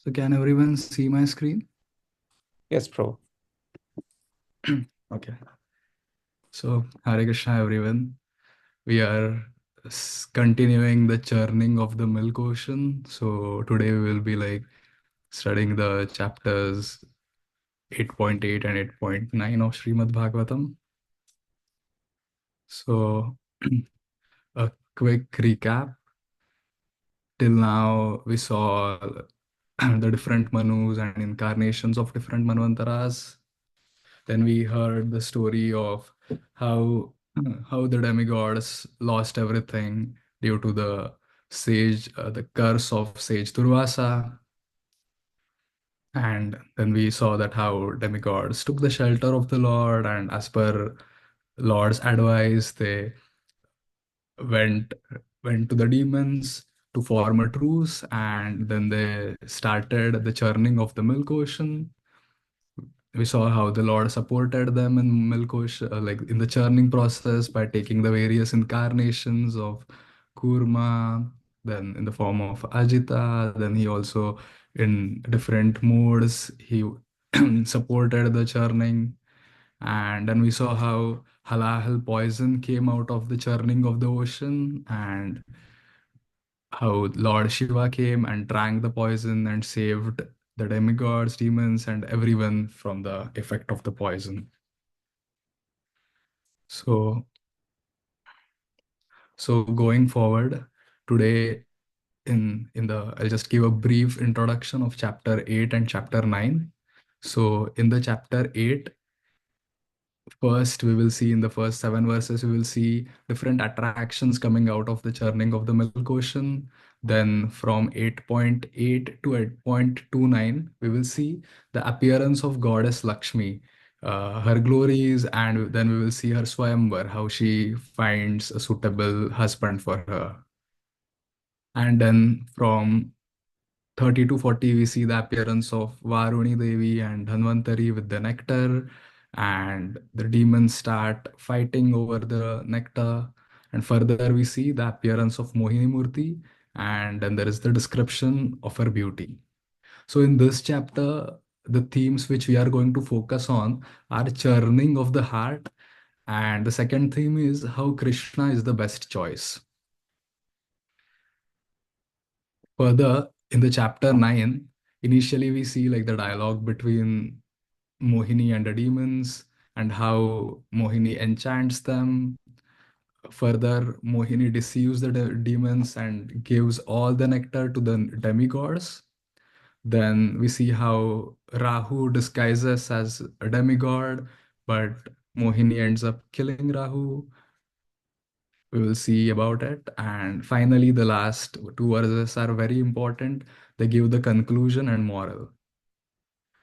So can everyone see my screen? Yes, bro. Okay. So Hare Krishna, everyone. We are continuing the churning of the milk ocean. So today we will be studying the chapters 8.8 and 8.9 of Srimad Bhagavatam. So a quick recap. Till now, we saw the different Manus and incarnations of different Manvantaras. Then we heard the story of how how the demigods lost everything due to the curse of sage Durvasa. And then we saw that how demigods took the shelter of the Lord, and as per Lord's advice, they went went to the demons to form a truce, and then they started the churning of the milk ocean. We saw how the Lord supported them in milk ocean, like in the churning process by taking the various incarnations of Kurma, then in the form of Ajita, then he also in different modes he supported the churning. And then we saw how halahal poison came out of the churning of the ocean, and how Lord Shiva came and drank the poison and saved the demigods, demons, and everyone from the effect of the poison. So, so going forward, today I'll just give a brief introduction of chapter 8 and chapter 9. So in the chapter 8, first, we will see in the first 7 verses, we will see different attractions coming out of the churning of the milk ocean. Then from 8.8 to 8.29, we will see the appearance of goddess Lakshmi, her glories, and then we will see her Swayamvar, how she finds a suitable husband for her. And then from 30 to 40, we see the appearance of Varuni Devi and Dhanvantari with the nectar, and the demons start fighting over the nectar. And further, we see the appearance of Mohinī-Mūrti, and then there is the description of her beauty. So, in this chapter, the themes which we are going to focus on are churning of the heart, and the second theme is how Krishna is the best choice. Further, in the chapter 9, initially we see like the dialogue between Mohini and the demons and how Mohini enchants them. Further, Mohini deceives the demons and gives all the nectar to the demigods. Then we see how Rahu disguises as a demigod, but Mohini ends up killing Rahu. We will see about it. And finally, the last two verses are very important. They give the conclusion and moral.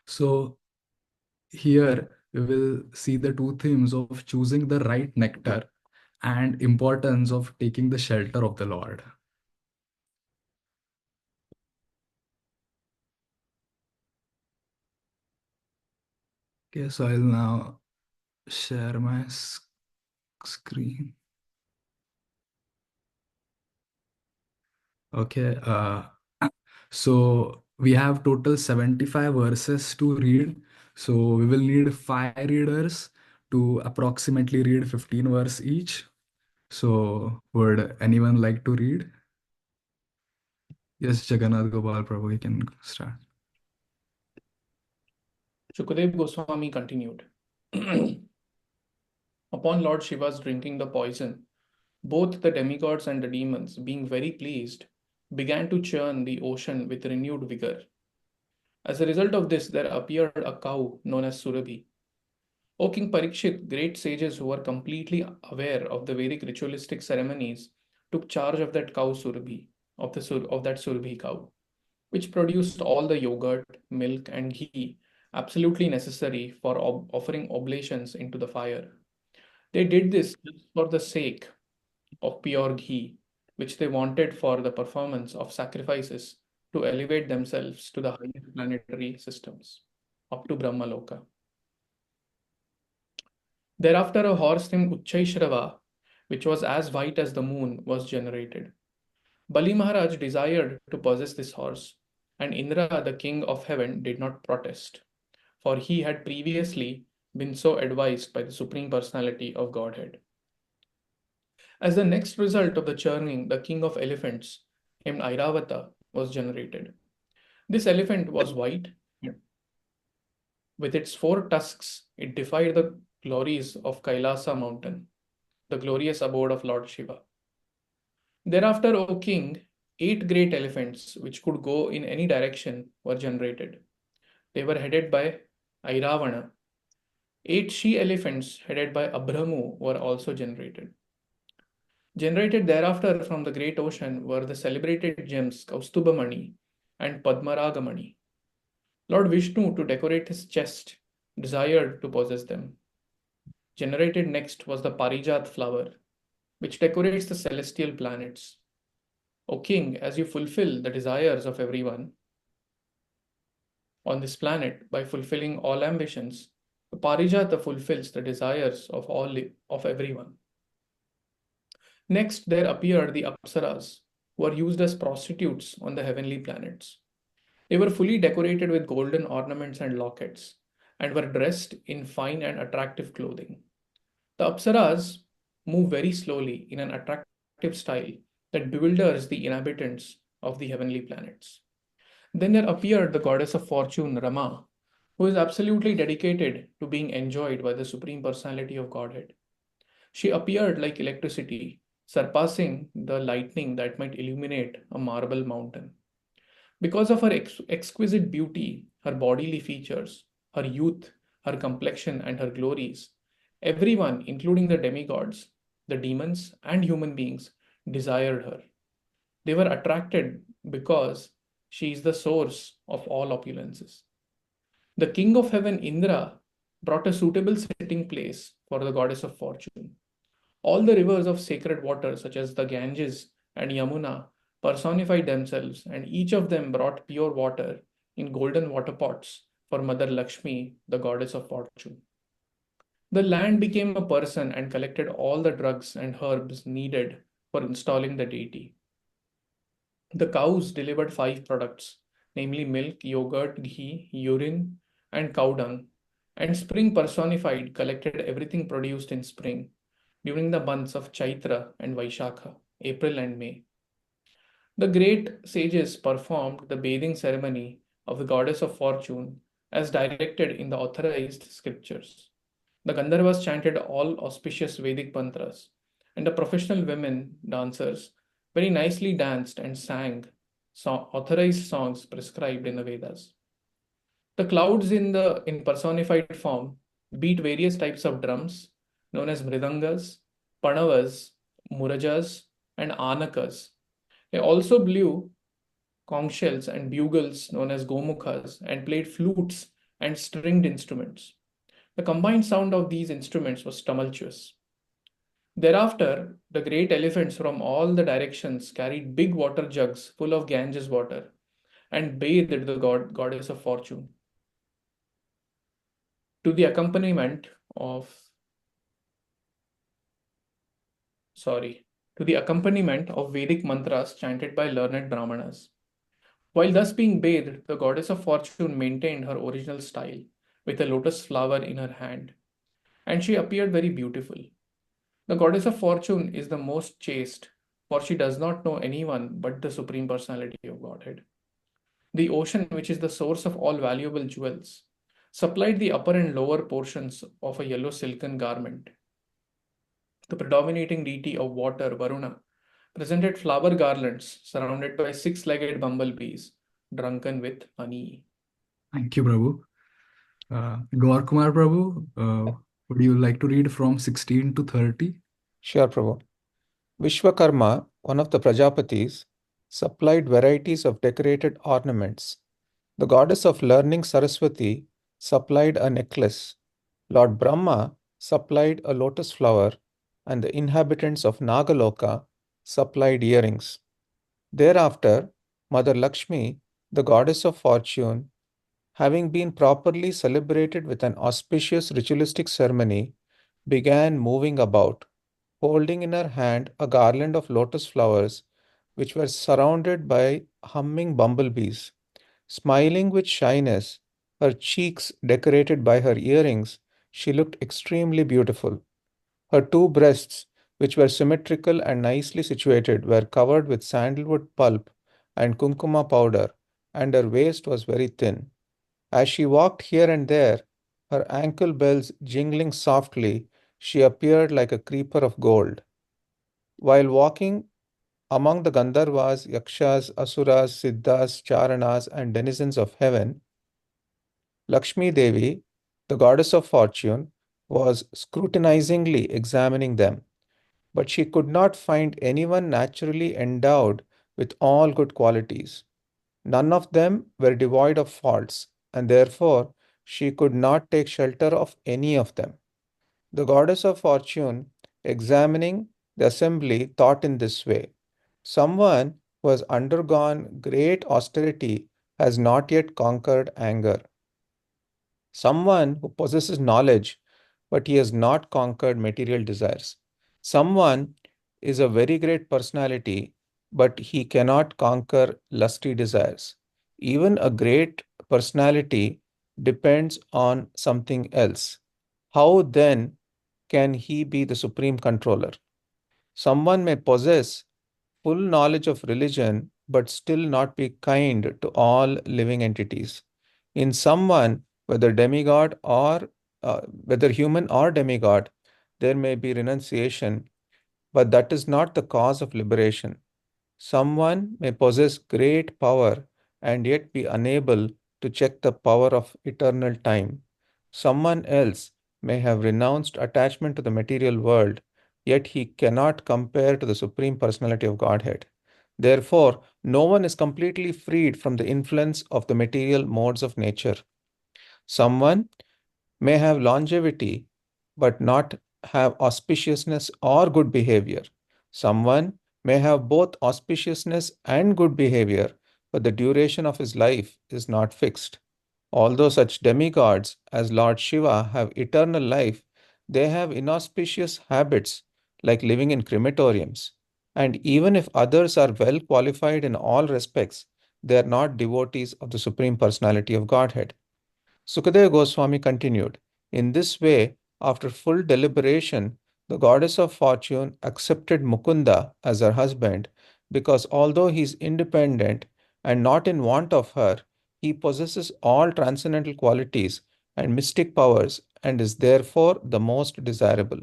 So here we will see the two themes of choosing the right nectar and importance of taking the shelter of the Lord. Okay, so I'll now share my screen. Okay, so we have total 75 verses to read. So we will need 5 readers to approximately read 15 verse each. So would anyone like to read? Yes, Jagannath Gopal Prabhu, you can start. Shukadev Goswami continued. Upon Lord Shiva's drinking the poison, both the demigods and the demons, being very pleased, began to churn the ocean with renewed vigor. As a result of this, there appeared a cow known as Surabhi. O King Parikshit, great sages who were completely aware of the Vedic ritualistic ceremonies took charge of that cow Surabhi, of that Surabhi cow, which produced all the yogurt, milk, and ghee absolutely necessary for offering oblations into the fire. They did this just for the sake of pure ghee, which they wanted for the performance of sacrifices to elevate themselves to the higher planetary systems, up to Brahmaloka. Thereafter, a horse named Uchchaishrava, which was as white as the moon, was generated. Bali Maharaj desired to possess this horse, and Indra, the king of heaven, did not protest, for he had previously been so advised by the Supreme Personality of Godhead. As the next result of the churning, the king of elephants, named Airavata, was generated. This elephant was white. With its 4 tusks, it defied the glories of Kailasa mountain, the glorious abode of Lord Shiva. Thereafter, O king, 8 great elephants, which could go in any direction, were generated. They were headed by Airavana. 8 she-elephants headed by Abramu were also generated. Generated thereafter from the great ocean were the celebrated gems Kaustubhamani and Padmaragamani. Lord Vishnu, to decorate his chest, desired to possess them. Generated next was the Parijat flower, which decorates the celestial planets. O king, as you fulfill the desires of everyone on this planet by fulfilling all ambitions, the Parijata fulfills the desires of everyone. Next, there appeared the Apsaras, who are used as prostitutes on the heavenly planets. They were fully decorated with golden ornaments and lockets, and were dressed in fine and attractive clothing. The Apsaras move very slowly in an attractive style that bewilders the inhabitants of the heavenly planets. Then there appeared the goddess of fortune, Rama, who is absolutely dedicated to being enjoyed by the Supreme Personality of Godhead. She appeared like electricity, surpassing the lightning that might illuminate a marble mountain. Because of her exquisite beauty, her bodily features, her youth, her complexion, and her glories, everyone, including the demigods, the demons, and human beings, desired her. They were attracted because she is the source of all opulences. The king of heaven, Indra, brought a suitable sitting place for the goddess of fortune. All the rivers of sacred water, such as the Ganges and Yamuna, personified themselves, and each of them brought pure water in golden water pots for Mother Lakshmi, the goddess of fortune. The land became a person and collected all the drugs and herbs needed for installing the deity. The cows delivered 5 products, namely milk, yogurt, ghee, urine, and cow dung, and spring personified collected everything produced in spring during the months of Chaitra and Vaishakha, April and May. The great sages performed the bathing ceremony of the goddess of fortune as directed in the authorized scriptures. The Gandharvas chanted all auspicious Vedic mantras, and the professional women dancers very nicely danced and sang authorized songs prescribed in the Vedas. The clouds in personified form beat various types of drums known as mridangas, panavas, murajas, and anakas. They also blew conch shells and bugles known as gomukhas and played flutes and stringed instruments. The combined sound of these instruments was tumultuous. Thereafter, the great elephants from all the directions carried big water jugs full of Ganges water and bathed the goddess of fortune. To the accompaniment of Vedic mantras chanted by learned Brahmanas. While thus being bathed, the goddess of fortune maintained her original style with a lotus flower in her hand, and she appeared very beautiful. The goddess of fortune is the most chaste, for she does not know anyone but the Supreme Personality of Godhead. The ocean, which is the source of all valuable jewels, supplied the upper and lower portions of a yellow silken garment. The predominating deity of water, Varuna, presented flower garlands surrounded by 6-legged bumblebees, drunken with honey. Thank you, Prabhu. Gaur Kumar Prabhu, would you like to read from 16 to 30? Sure, Prabhu. Vishwakarma, one of the Prajapatis, supplied varieties of decorated ornaments. The goddess of learning Saraswati supplied a necklace. Lord Brahma supplied a lotus flower, and the inhabitants of Nagaloka supplied earrings. Thereafter, Mother Lakshmi, the goddess of fortune, having been properly celebrated with an auspicious ritualistic ceremony, began moving about, holding in her hand a garland of lotus flowers which were surrounded by humming bumblebees. Smiling with shyness, her cheeks decorated by her earrings, she looked extremely beautiful. Her two breasts, which were symmetrical and nicely situated, were covered with sandalwood pulp and kunkuma powder, and her waist was very thin. As she walked here and there, her ankle bells jingling softly, she appeared like a creeper of gold. While walking among the Gandharvas, Yakshas, Asuras, Siddhas, Charanas, and denizens of heaven, Lakshmi Devi, the goddess of fortune, was scrutinizingly examining them. But she could not find anyone naturally endowed with all good qualities. None of them were devoid of faults, and therefore she could not take shelter of any of them. The goddess of fortune, examining the assembly, thought in this way: someone who has undergone great austerity has not yet conquered anger. Someone who possesses knowledge, but he has not conquered material desires. Someone is a very great personality, but he cannot conquer lusty desires. Even a great personality depends on something else. How then can he be the supreme controller? Someone may possess full knowledge of religion, but still not be kind to all living entities. In someone, whether demigod or whether human or demigod, there may be renunciation, but that is not the cause of liberation. Someone may possess great power and yet be unable to check the power of eternal time. Someone else may have renounced attachment to the material world, yet he cannot compare to the Supreme Personality of Godhead. Therefore, no one is completely freed from the influence of the material modes of nature. Someone may have longevity but not have auspiciousness or good behavior. Someone may have both auspiciousness and good behavior, but the duration of his life is not fixed. Although such demigods as Lord Shiva have eternal life, they have inauspicious habits like living in crematoriums. And even if others are well qualified in all respects, they are not devotees of the Supreme Personality of Godhead. Sukadeva Goswami continued, in this way, after full deliberation, the goddess of fortune accepted Mukunda as her husband because although he is independent and not in want of her, he possesses all transcendental qualities and mystic powers and is therefore the most desirable.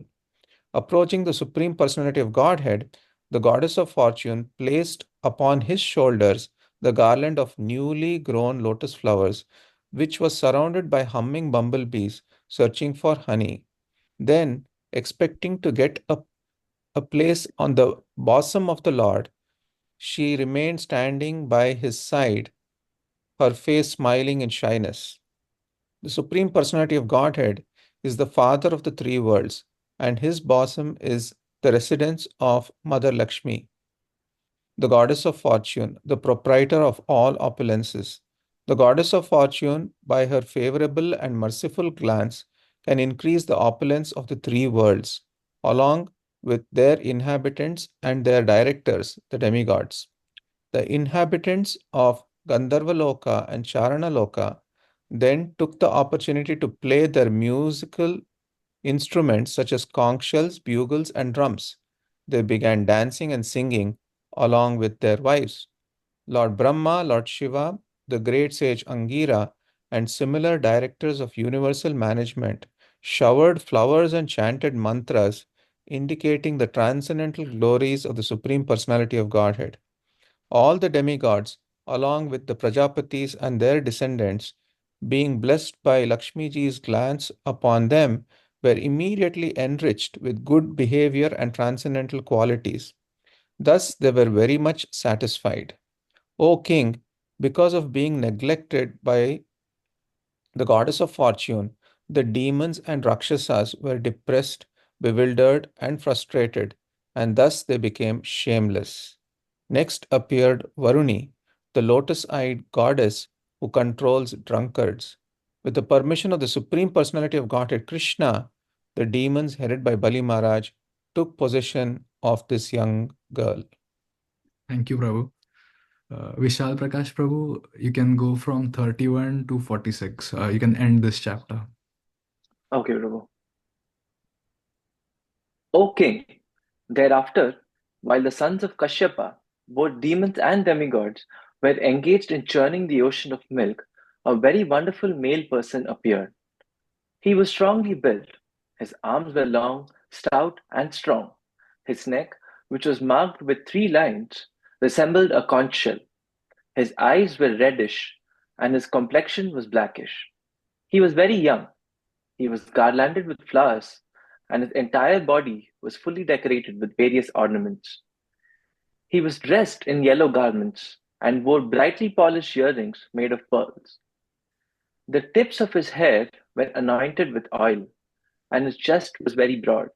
Approaching the Supreme Personality of Godhead, the goddess of fortune placed upon his shoulders the garland of newly grown lotus flowers, which was surrounded by humming bumblebees searching for honey. Then, expecting to get a place on the bosom of the Lord, she remained standing by his side, her face smiling in shyness. The Supreme Personality of Godhead is the Father of the three worlds, and his bosom is the residence of Mother Lakshmi, the goddess of fortune, the proprietor of all opulences. The goddess of fortune, by her favorable and merciful glance, can increase the opulence of the three worlds, along with their inhabitants and their directors, the demigods. The inhabitants of Gandharvaloka and Charanaloka then took the opportunity to play their musical instruments such as conch shells, bugles, and drums. They began dancing and singing along with their wives. Lord Brahma, Lord Shiva, the great sage Angira, and similar directors of universal management showered flowers and chanted mantras indicating the transcendental glories of the Supreme Personality of Godhead. All the demigods, along with the Prajapatis and their descendants, being blessed by Lakshmi Ji's glance upon them, were immediately enriched with good behavior and transcendental qualities. Thus, they were very much satisfied. O king, because of being neglected by the goddess of fortune, the demons and Rakshasas were depressed, bewildered, and frustrated, and thus they became shameless. Next appeared Varuni, the lotus eyed goddess who controls drunkards. With the permission of the Supreme Personality of Godhead Krishna, the demons headed by Bali Maharaj took possession of this young girl. Thank you, Prabhu. Vishal Prakash Prabhu, you can go from 31 to 46. You can end this chapter. Okay, Prabhu. O king, thereafter, while the sons of Kashyapa, both demons and demigods, were engaged in churning the ocean of milk, a very wonderful male person appeared. He was strongly built. His arms were long, stout, and strong. His neck, which was marked with 3 lines, resembled a conch shell. His eyes were reddish, and his complexion was blackish. He was very young. He was garlanded with flowers, and his entire body was fully decorated with various ornaments. He was dressed in yellow garments and wore brightly polished earrings made of pearls. The tips of his hair were anointed with oil, and his chest was very broad.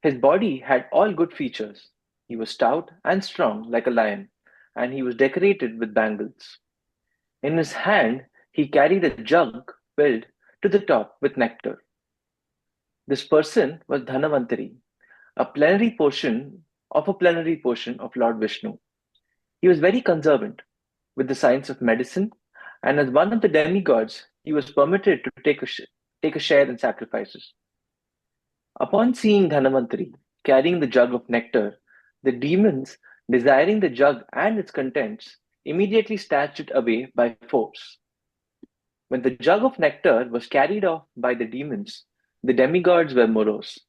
His body had all good features. He was stout and strong like a lion, and he was decorated with bangles. In his hand, he carried a jug filled to the top with nectar. This person was Dhanavantari, a plenary portion of Lord Vishnu. He was very conservant with the science of medicine, and as one of the demigods, he was permitted to take a share in sacrifices. Upon seeing Dhanavantari carrying the jug of nectar, the demons, desiring the jug and its contents, immediately snatched it away by force. When the jug of nectar was carried off by the demons, the demigods were morose.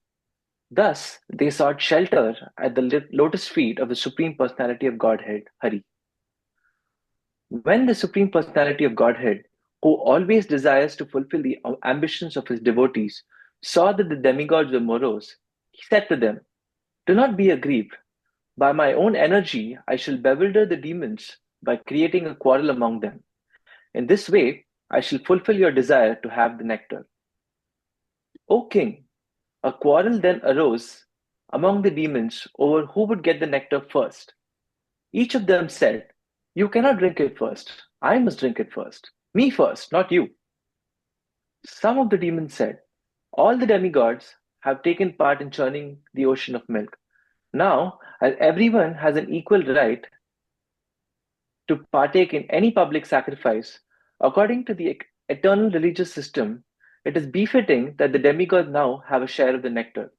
Thus, they sought shelter at the lotus feet of the Supreme Personality of Godhead, Hari. When the Supreme Personality of Godhead, who always desires to fulfill the ambitions of his devotees, saw that the demigods were morose, he said to them, "Do not be aggrieved. By my own energy, I shall bewilder the demons by creating a quarrel among them. In this way, I shall fulfill your desire to have the nectar." O king, a quarrel then arose among the demons over who would get the nectar first. Each of them said, "You cannot drink it first. I must drink it first. Me first, not you." Some of the demons said, "All the demigods have taken part in churning the ocean of milk. Now, as everyone has an equal right to partake in any public sacrifice, according to the eternal religious system, it is befitting that the demigods now have a share of the nectar.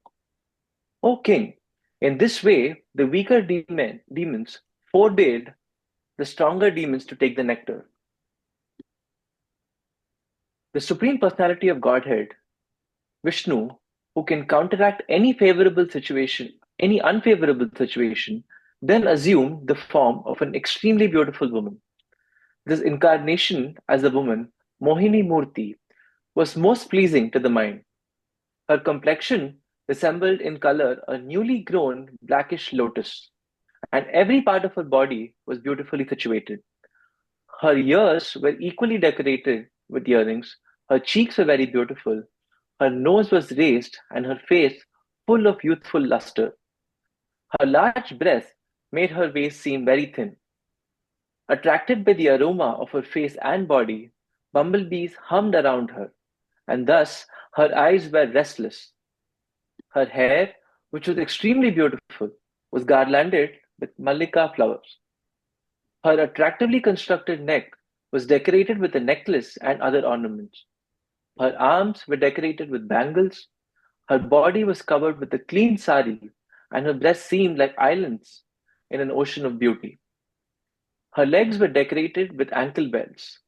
O king, in this way, the weaker demons forbade the stronger demons to take the nectar. The Supreme Personality of Godhead, Vishnu, who can counteract any unfavorable situation, then assumed the form of an extremely beautiful woman. This incarnation as a woman, Mohinī-Mūrti, was most pleasing to the mind. Her complexion resembled in color a newly grown blackish lotus, and every part of her body was beautifully situated. Her ears were equally decorated with earrings, her cheeks were very beautiful, her nose was raised, and her face full of youthful luster. Her large breast made her waist seem very thin. Attracted by the aroma of her face and body, bumblebees hummed around her, and thus her eyes were restless. Her hair, which was extremely beautiful, was garlanded with mallika flowers. Her attractively constructed neck was decorated with a necklace and other ornaments. Her arms were decorated with bangles. Her body was covered with a clean sari, and her breasts seemed like islands in an ocean of beauty. Her legs were decorated with ankle bells.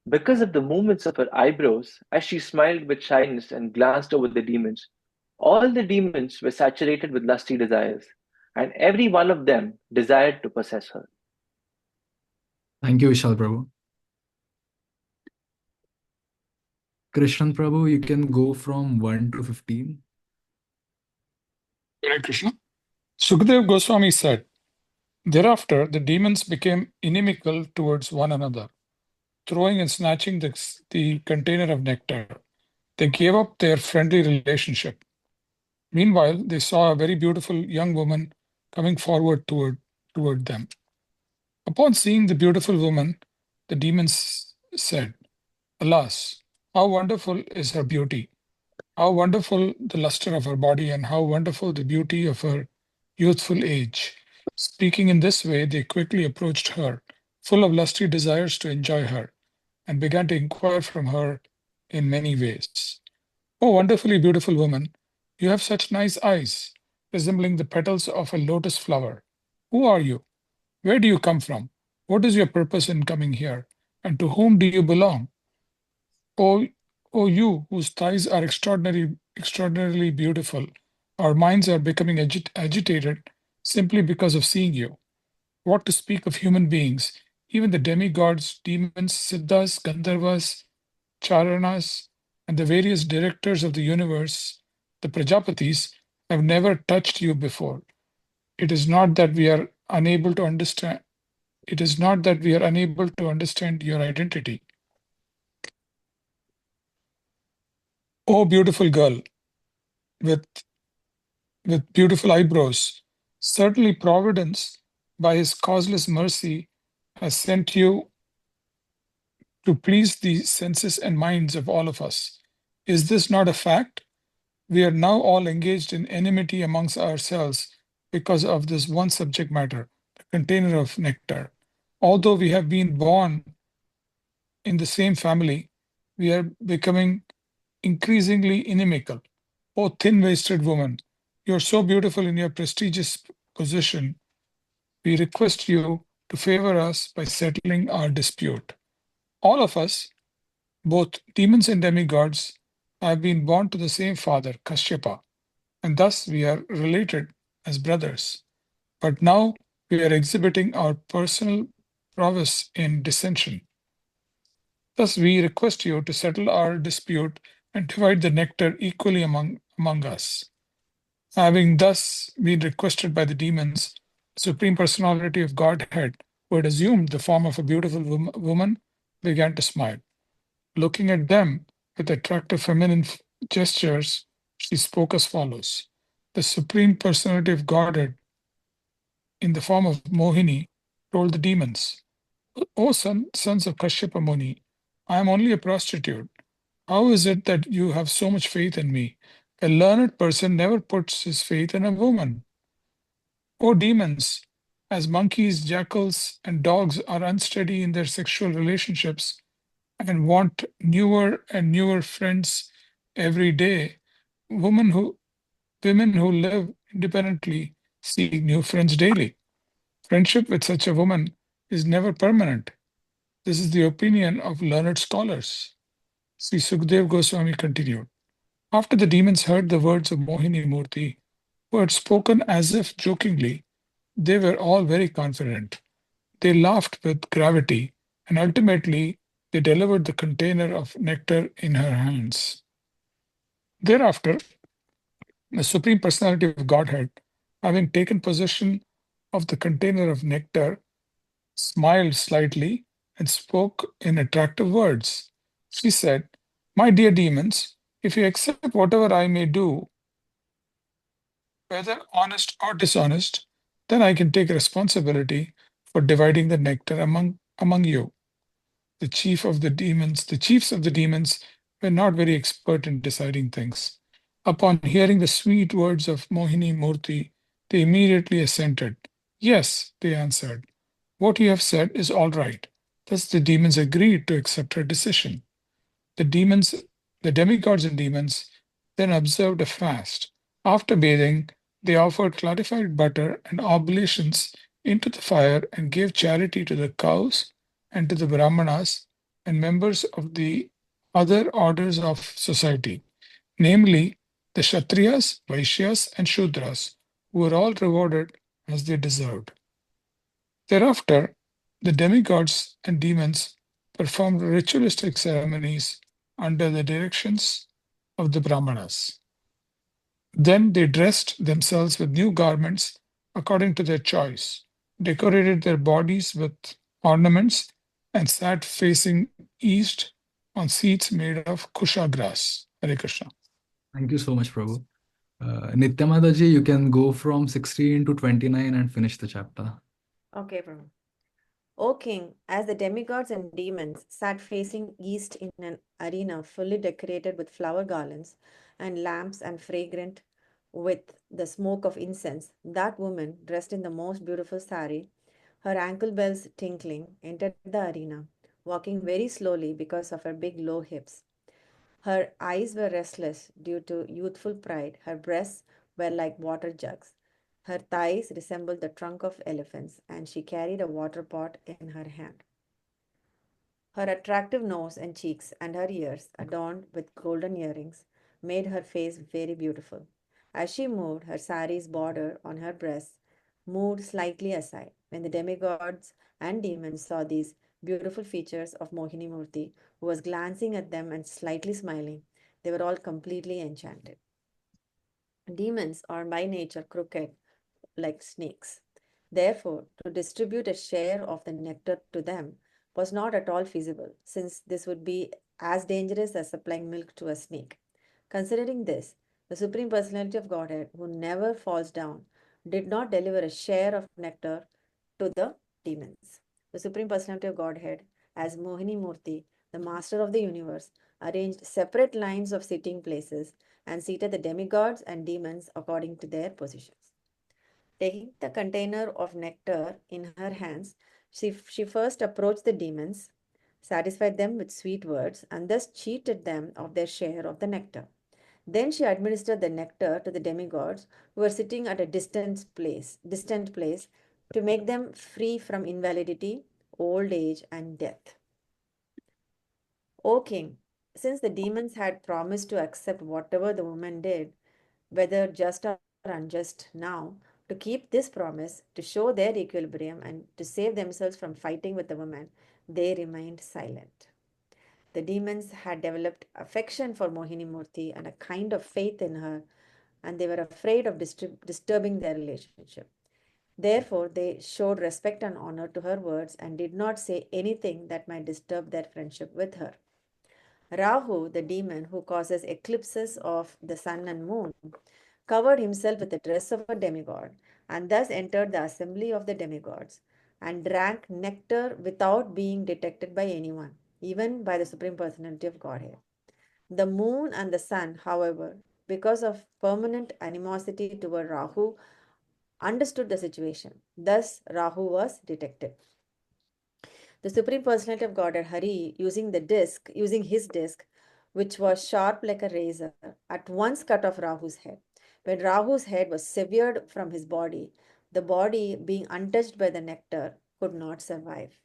Because of the movements of her eyebrows, as she smiled with shyness and glanced over the demons, all the demons were saturated with lusty desires, and every one of them desired to possess her. Thank you, Vishal Prabhu. Krishnan Prabhu, you can go from 1 to 15. Hare Krishna. Sukadev Goswami said, "Thereafter, the demons became inimical towards one another, throwing and snatching the container of nectar. They gave up their friendly relationship. Meanwhile, they saw a very beautiful young woman coming forward toward them. Upon seeing the beautiful woman, the demons said, 'Alas, how wonderful is her beauty! How wonderful the luster of her body, and how wonderful the beauty of her youthful age! Speaking in this way, they quickly approached her, full of lusty desires to enjoy her, and began to inquire from her in many ways. Oh, wonderfully beautiful woman, you have such nice eyes, resembling the petals of a lotus flower. Who are you? Where do you come from? What is your purpose in coming here? And to whom do you belong? Oh, oh, you whose thighs are extraordinarily beautiful, our minds are becoming agitated simply because of seeing you. What to speak of human beings, even the demigods, demons, siddhas, gandharvas, charanas, and the various directors of the universe, the Prajapatis, have never touched you before. It is not that we are unable to understand. It is not that we are unable to understand your identity. Oh, beautiful girl with beautiful eyebrows, certainly Providence, by his causeless mercy, has sent you to please the senses and minds of all of us. Is this not a fact? We are now all engaged in enmity amongst ourselves because of this one subject matter, the container of nectar. Although we have been born in the same family, we are becoming increasingly inimical. Oh, thin-waisted woman, you are so beautiful in your prestigious position. We request you to favor us by settling our dispute. All of us, both demons and demigods, have been born to the same father, Kashyapa, and thus we are related as brothers. But now we are exhibiting our personal prowess in dissension. Thus we request you to settle our dispute and divide the nectar equally among us. Having thus been requested by the demons, the Supreme Personality of Godhead, who had assumed the form of a beautiful woman, began to smile. Looking at them with attractive feminine gestures, she spoke as follows. The Supreme Personality of Godhead, in the form of Mohini, told the demons, O sons of Kashyapa Muni, I am only a prostitute. How is it that you have so much faith in me? A learned person never puts his faith in a woman. O demons, as monkeys, jackals, and dogs are unsteady in their sexual relationships and want newer and newer friends every day, women who live independently seek new friends daily. Friendship with such a woman is never permanent. This is the opinion of learned scholars. Sri Sukdev Goswami continued. After the demons heard the words of Mohinī-Mūrti, who had spoken as if jokingly, they were all very confident. They laughed with gravity, and ultimately they delivered the container of nectar in her hands. Thereafter, the Supreme Personality of Godhead, having taken possession of the container of nectar, smiled slightly and spoke in attractive words. She said, My dear demons, if you accept whatever I may do, whether honest or dishonest, then I can take responsibility for dividing the nectar among you. The chiefs of the demons were not very expert in deciding things. Upon hearing the sweet words of Mohinī-Mūrti, they immediately assented. Yes, they answered. What you have said is all right. Thus the demons agreed to accept her decision. The demigods and demons then observed a fast. After bathing, they offered clarified butter and oblations into the fire and gave charity to the cows and to the brahmanas and members of the other orders of society, namely the Kshatriyas, Vaishyas, and Shudras, who were all rewarded as they deserved. Thereafter, the demigods and demons performed ritualistic ceremonies under the directions of the Brahmanas. Then they dressed themselves with new garments according to their choice, decorated their bodies with ornaments, and sat facing east on seats made of kusha grass. Hare Krishna. Thank you so much, Prabhu. Nityamada ji, you can go from 16 to 29 and finish the chapter. Okay, Prabhu. O king, as the demigods and demons sat facing east in an arena fully decorated with flower garlands and lamps and fragrant with the smoke of incense, that woman, dressed in the most beautiful sari, her ankle bells tinkling, entered the arena, walking very slowly because of her big low hips. Her eyes were restless due to youthful pride. Her breasts were like water jugs. Her thighs resembled the trunk of elephants, and she carried a water pot in her hand. Her attractive nose and cheeks and her ears, adorned with golden earrings, made her face very beautiful. As she moved, her sari's border on her breasts moved slightly aside. When the demigods and demons saw these beautiful features of Mohinī-Mūrti, who was glancing at them and slightly smiling, they were all completely enchanted. Demons are by nature crooked like snakes. Therefore, to distribute a share of the nectar to them was not at all feasible, since this would be as dangerous as supplying milk to a snake. Considering this, the Supreme Personality of Godhead, who never falls down, did not deliver a share of nectar to the demons. The Supreme Personality of Godhead, as Mohinī-Mūrti, the Master of the universe, arranged separate lines of sitting places and seated the demigods and demons according to their positions. Taking the container of nectar in her hands, she first approached the demons, satisfied them with sweet words, and thus cheated them of their share of the nectar. Then she administered the nectar to the demigods who were sitting at a distant place to make them free from invalidity, old age, and death. O king, since the demons had promised to accept whatever the woman did, whether just or unjust now, to keep this promise, to show their equilibrium, and to save themselves from fighting with the woman, they remained silent. The demons had developed affection for Mohinī-Mūrti and a kind of faith in her, and they were afraid of disturbing their relationship. Therefore, they showed respect and honor to her words and did not say anything that might disturb their friendship with her. Rahu, the demon who causes eclipses of the sun and moon, covered himself with the dress of a demigod, and thus entered the assembly of the demigods, and drank nectar without being detected by anyone, even by the Supreme Personality of Godhead. The moon and the sun, however, because of permanent animosity toward Rahu, understood the situation. Thus, Rahu was detected. The Supreme Personality of Godhead, Hari, using his disc, which was sharp like a razor, at once cut off Rahu's head. When Rahu's head was severed from his body, the body, being untouched by the nectar, could not survive.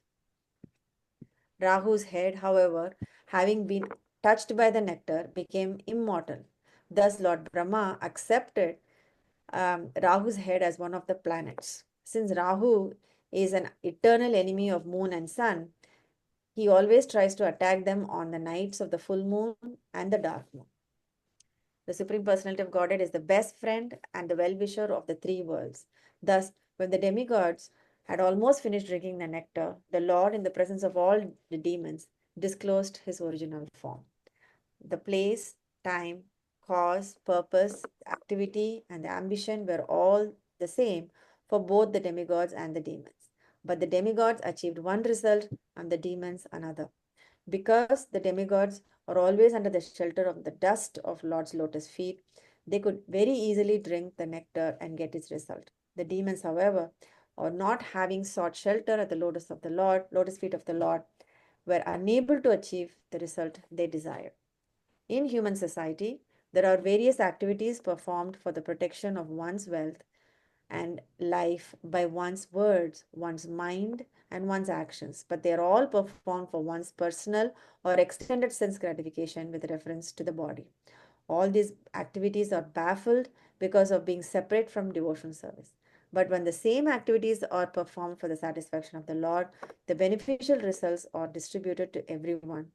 Rahu's head, however, having been touched by the nectar, became immortal. Thus, Lord Brahma accepted Rahu's head as one of the planets. Since Rahu is an eternal enemy of moon and sun, he always tries to attack them on the nights of the full moon and the dark moon. The Supreme Personality of Godhead is the best friend and the well-wisher of the three worlds. Thus, when the demigods had almost finished drinking the nectar, the Lord, in the presence of all the demons, disclosed his original form. The place, time, cause, purpose, activity, and the ambition were all the same for both the demigods and the demons. But the demigods achieved one result and the demons another. Because the demigods are always under the shelter of the dust of Lord's lotus feet, they could very easily drink the nectar and get its result. The demons, however, or not having sought shelter at the lotus feet of the Lord, were unable to achieve the result they desired. In human society, there are various activities performed for the protection of one's wealth and life by one's words, one's mind, and one's actions, but they are all performed for one's personal or extended sense gratification with reference to the body. All these activities are baffled because of being separate from devotional service. But when the same activities are performed for the satisfaction of the Lord, the beneficial results are distributed to everyone,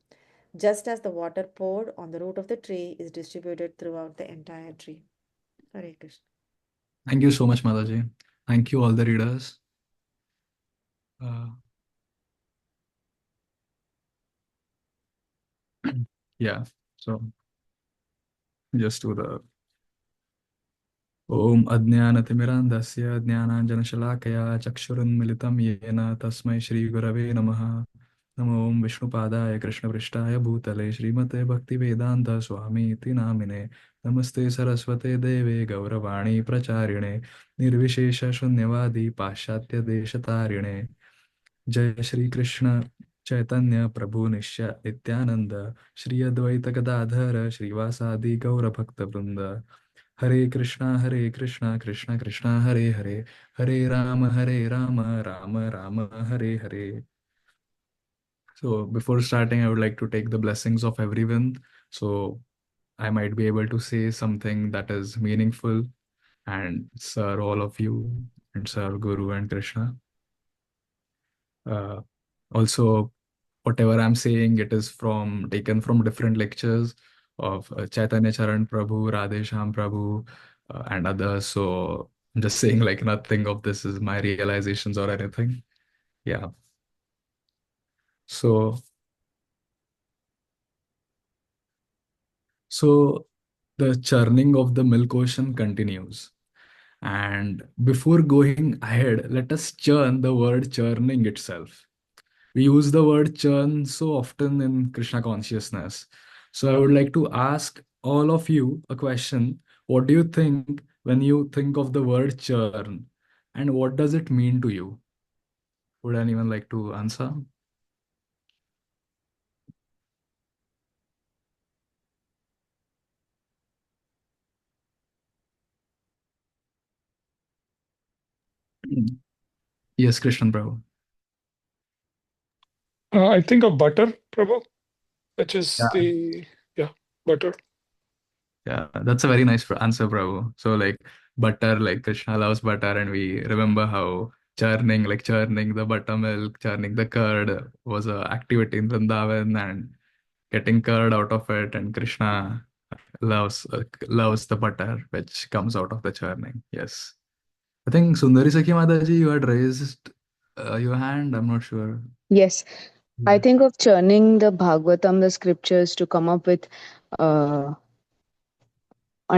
just as the water poured on the root of the tree is distributed throughout the entire tree. Hare Krishna. Thank you so much, Mataji. Thank you, all the readers. Uh, yeah, so just do the Om Adnyanatimirandasya Jnananjanashalakaya Chakshurunmilitam Yena Tasmai Shri Gurave Namaha नमो ओम विष्णुपादाय कृष्णपृष्ठाय भूतले श्रीमते भक्तिवेदांत स्वामी इति नामिने नमस्ते सरस्वते देवे गौरवाणी प्रचारिणे निर्विशेष शून्यवादी पाश्चात्य देशतारिणे जय श्री कृष्ण चैतन्य प्रभु नित्यानंद श्री अद्वैत गदाधर श्रीवासादि गौर भक्त वृंद हरे Krishna Krishna Krishna Hare Hare Hare Ram Ram Ram Hare Hare. So before starting, I would like to take the blessings of everyone. So I might be able to say something that is meaningful and serve all of you and serve Guru and Krishna. Also, whatever I'm saying, it is from taken from different lectures of Chaitanya Charan Prabhu, Radhe Shyam Prabhu, and others. So I'm just saying like nothing of this is my realizations or anything. Yeah. So the churning of the milk ocean continues. And before going ahead, let us churn the word churning itself. We use the word churn so often in Krishna consciousness. So I would like to ask all of you a question. What do you think when you think of the word churn? And what does it mean to you? Would anyone like to answer? Yes, Krishnan Prabhu. I think of butter, Prabhu, which is Yeah. butter. Yeah, that's a very nice answer, Prabhu. So like butter, like Krishna loves butter, and we remember how churning the buttermilk, churning the curd was a activity in Vrindavan, and getting curd out of it, and Krishna loves the butter which comes out of the churning. Yes, I think Sundari Sakhi Mataji, you had raised your hand. I'm not sure. Yes, I Yeah. think of churning the Bhagavatam, the scriptures, to come up with uh,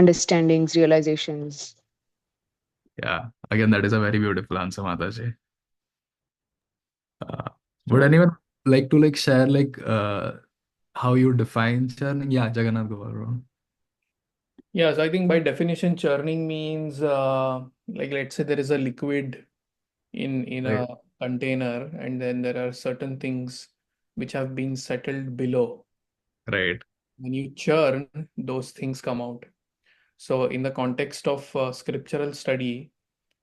understandings, realizations. Yeah, again, that is a very beautiful answer, Mataji. Would So, anyone like to share how you define churning? Yeah, Jagannath Gaurav. yes, I think by definition, churning means like let's say there is a liquid in Right, a container, and then there are certain things which have been settled below. right, When you churn, those things come out. So, in the context of scriptural study,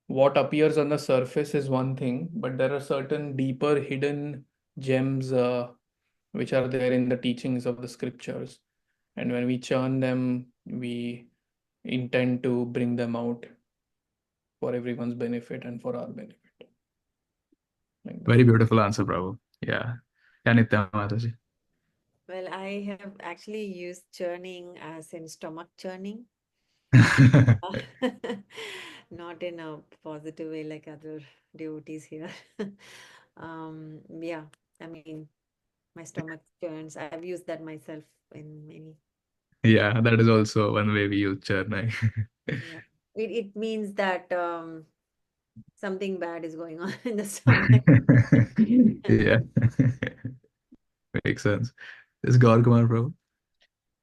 what appears on the surface is one thing, but there are certain deeper hidden gems which are there in the teachings of the scriptures. And when we churn them, we intend to bring them out for everyone's benefit and for our benefit. Like that. very beautiful answer, Prabhu. Yeah, yeah, Nitya Mataji. Well, I have actually used churning as in stomach churning, not in a positive way like other devotees here. Yeah, I mean, my stomach churns. I've used that myself in many. Yeah, that is also one way we use churning. Yeah, it means that something bad is going on in the stomach. Yeah, makes sense. Is Gaur Kumar, Prabhu?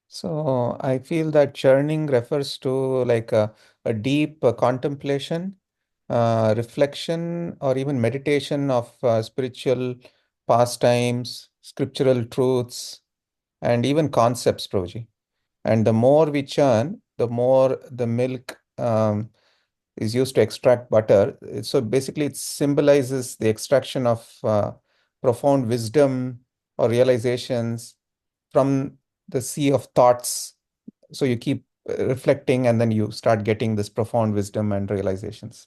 So I feel that churning refers to like a deep contemplation, reflection, or even meditation of spiritual pastimes, scriptural truths, and even concepts, Prabhuji. And the more we churn, the more the milk is used to extract butter. So basically, it symbolizes the extraction of profound wisdom or realizations from the sea of thoughts. So you keep reflecting and then you start getting this profound wisdom and realizations.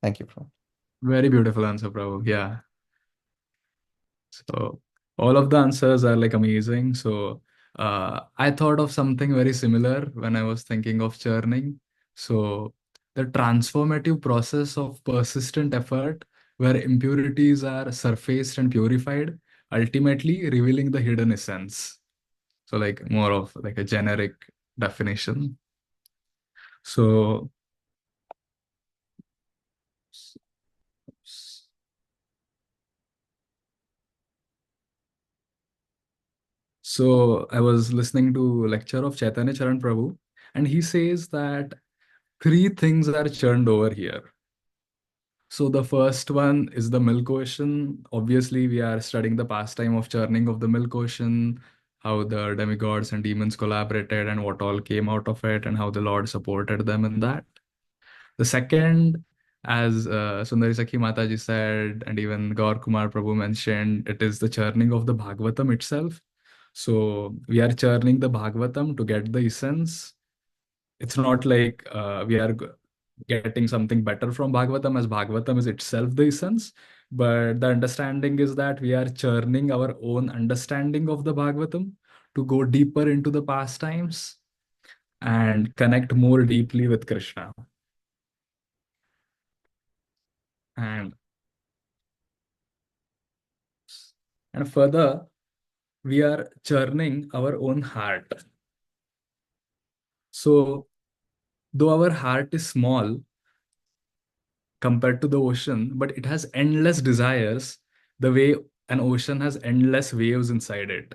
Thank you, Prabhu. Very beautiful answer, Prabhu. Yeah. So all of the answers are amazing. So I thought of something very similar when I was thinking of churning. So the transformative process of persistent effort where impurities are surfaced and purified, ultimately revealing the hidden essence. So more of a generic definition. So So I was listening to a lecture of Chaitanya Charan Prabhu, and he says that three things are churned over here. So the first one is the milk ocean. Obviously, we are studying the pastime of churning of the milk ocean, how the demigods and demons collaborated and what all came out of it, and how the Lord supported them in that. The second, as Sundari Sakhi Mataji said, and even Gaur Kumar Prabhu mentioned, it is the churning of the Bhagavatam itself. So we are churning the Bhagavatam to get the essence. It's not like we are getting something better from Bhagavatam, as Bhagavatam is itself the essence. But the understanding is that we are churning our own understanding of the Bhagavatam to go deeper into the pastimes and connect more deeply with Krishna. And further, we are churning our own heart. So, though our heart is small compared to the ocean, but it has endless desires, the way an ocean has endless waves inside it.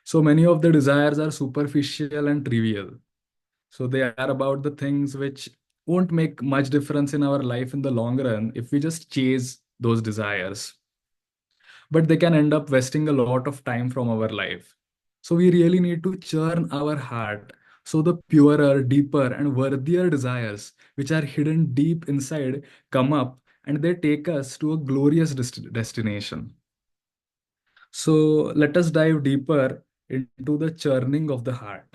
So, many of the desires are superficial and trivial. So, they are about the things which won't make much difference in our life in the long run if we just chase those desires. But they can end up wasting a lot of time from our life. So we really need to churn our heart so the purer, deeper, and worthier desires, which are hidden deep inside, come up and they take us to a glorious destination. So let us dive deeper into the churning of the heart.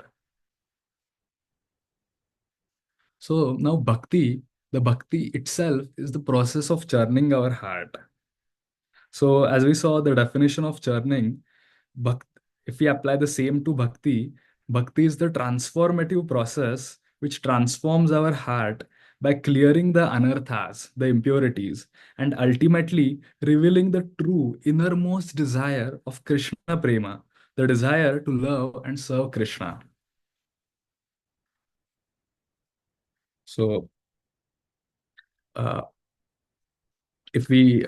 So now the bhakti itself is the process of churning our heart. So as we saw the definition of churning, Bhakti, if we apply the same to bhakti, bhakti is the transformative process which transforms our heart by clearing the anarthas, the impurities, and ultimately revealing the true innermost desire of Krishna Prema, the desire to love and serve Krishna. So, uh, if we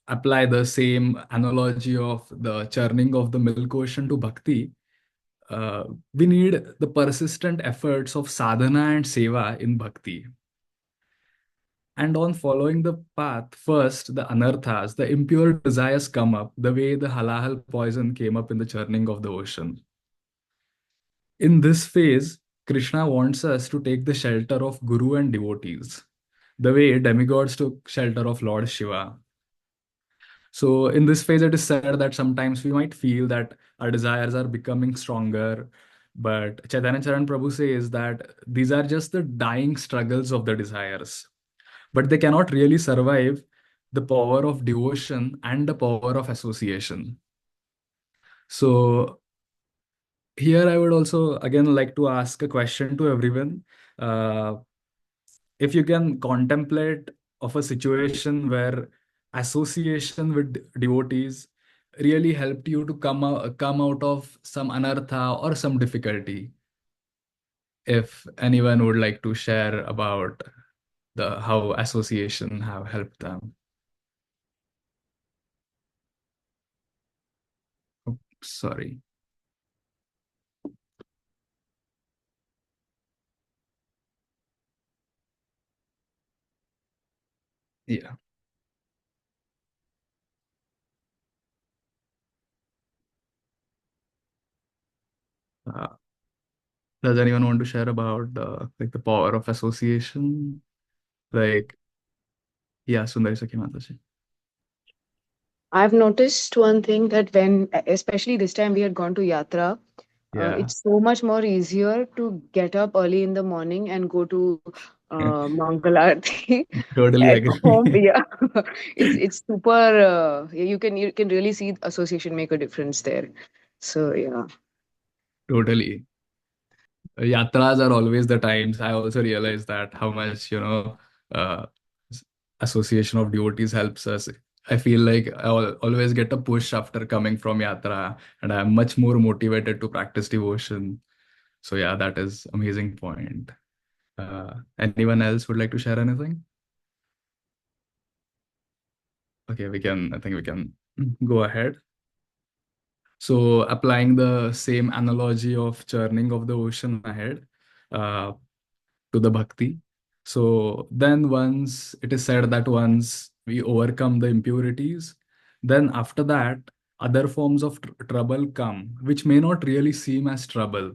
apply the same analogy of the churning of the milk ocean to bhakti, we need the persistent efforts of sadhana and seva in bhakti. And on following the path, first the anarthas, the impure desires come up, the way the halahal poison came up in the churning of the ocean. In this phase, Krishna wants us to take the shelter of Guru and devotees, the way demigods took shelter of Lord Shiva. So in this phase, it is said that sometimes we might feel that our desires are becoming stronger. But Chaitanya Charan Prabhu says that these are just the dying struggles of the desires. But they cannot really survive the power of devotion and the power of association. So here I would also again like to ask a question to everyone. Uh, if you can contemplate of a situation where association with devotees really helped you to come out of some anartha or some difficulty, if anyone would like to share about the how association have helped them. Oh, sorry. Yeah. uh, does anyone want to share about the power of association, like, yeah, Sundari Sakhi Mataji. I've noticed one thing that when, especially this time we had gone to Yatra, Yeah. it's so much more easier to get up early in the morning and go to Mangal Aarti Totally at home. agree. Yeah, it's super. You can really see association make a difference there. So yeah. Totally. Yatras are always the times. I also realize that how much, uh, association of devotees helps us. I feel like always get a push after coming from yatra, and I'm much more motivated to practice devotion. So yeah, that is amazing point. Anyone else would like to share anything? Okay, I think we can go ahead. So applying the same analogy of churning of the ocean ahead uh, to the bhakti. So then once it is said that once we overcome the impurities, then after that, other forms of trouble come, which may not really seem as trouble,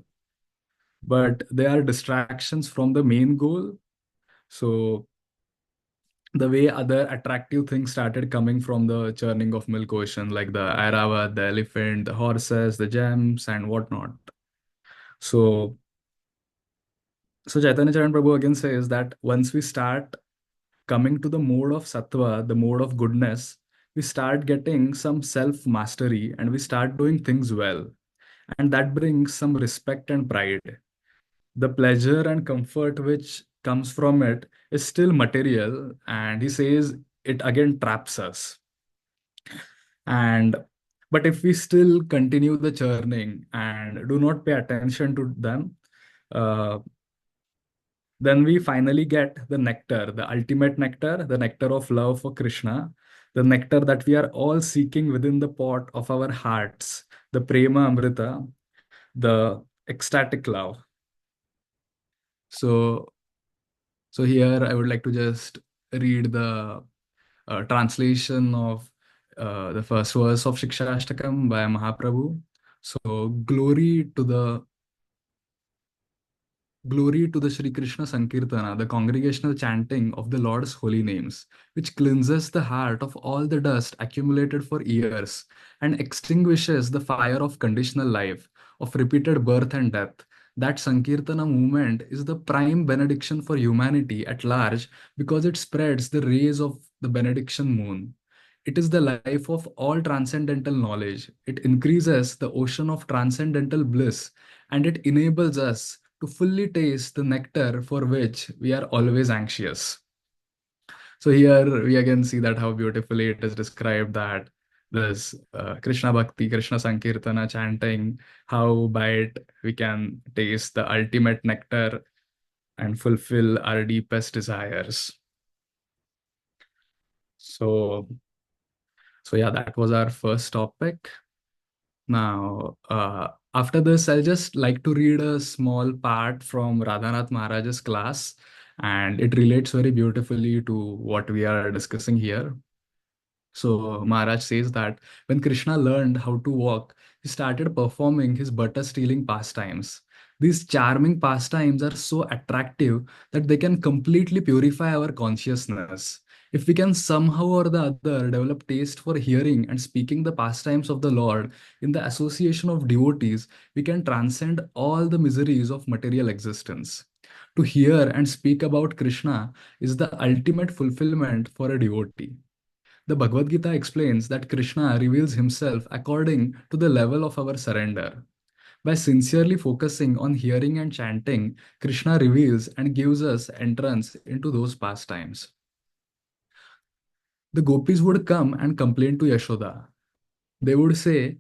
but they are distractions from the main goal. So the way other attractive things started coming from the churning of milk ocean, like the Airavat, the elephant, the horses, the gems, and whatnot. So, so Chaitanya Charan Prabhu again says that once we start coming to the mode of sattva, the mode of goodness, we start getting some self mastery and we start doing things well. And that brings some respect and pride. The pleasure and comfort which comes from it is still material. And he says it again traps us. And but if we still continue the churning and do not pay attention to them, uh, then we finally get the nectar, the ultimate nectar, the nectar of love for Krishna, the nectar that we are all seeking within the pot of our hearts, the prema amrita, the ecstatic love. So, so here I would like to just read the translation of the first verse of Shikshashtakam by Mahaprabhu. So, glory to the Sri Krishna Sankirtana, the congregational chanting of the Lord's holy names, which cleanses the heart of all the dust accumulated for years and extinguishes the fire of conditional life, of repeated birth and death. That Sankirtana movement is the prime benediction for humanity at large because it spreads the rays of the benediction moon. It is the life of all transcendental knowledge. It increases the ocean of transcendental bliss and it enables us to fully taste the nectar for which we are always anxious. So here we again see that how beautifully it is described that this Krishna Bhakti, Krishna Sankirtana chanting, how by it we can taste the ultimate nectar and fulfill our deepest desires. So, so yeah, that was our first topic. Now, after this, I'll just like to read a small part from Radhanath Maharaj's class, and it relates very beautifully to what we are discussing here. So Maharaj says that when Krishna learned how to walk, he started performing his butter stealing pastimes. These charming pastimes are so attractive that they can completely purify our consciousness. If we can somehow or the other develop taste for hearing and speaking the pastimes of the Lord in the association of devotees, we can transcend all the miseries of material existence. To hear and speak about Krishna is the ultimate fulfillment for a devotee. The Bhagavad Gita explains that Krishna reveals himself according to the level of our surrender. By sincerely focusing on hearing and chanting, Krishna reveals and gives us entrance into those pastimes. The gopis would come and complain to Yashoda. They would say,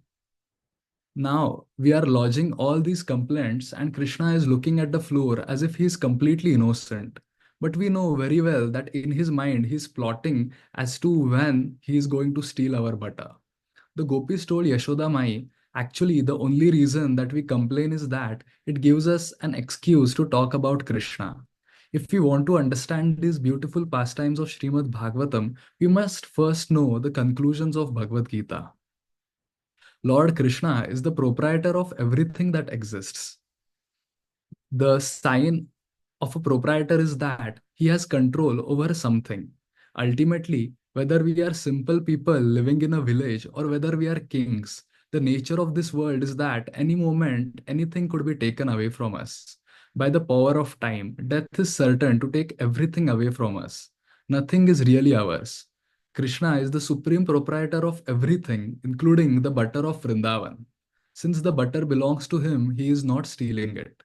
now we are lodging all these complaints, and Krishna is looking at the floor as if he is completely innocent. But we know very well that in his mind he is plotting as to when he is going to steal our butter. The gopis told Yashoda Mai, actually, the only reason that we complain is that it gives us an excuse to talk about Krishna. If we want to understand these beautiful pastimes of Srimad Bhagavatam, we must first know the conclusions of Bhagavad Gita. Lord Krishna is the proprietor of everything that exists. The sign of a proprietor is that he has control over something. Ultimately, whether we are simple people living in a village or whether we are kings, the nature of this world is that any moment anything could be taken away from us. By the power of time, death is certain to take everything away from us. Nothing is really ours. Krishna is the supreme proprietor of everything, including the butter of Vrindavan. Since the butter belongs to him, he is not stealing it.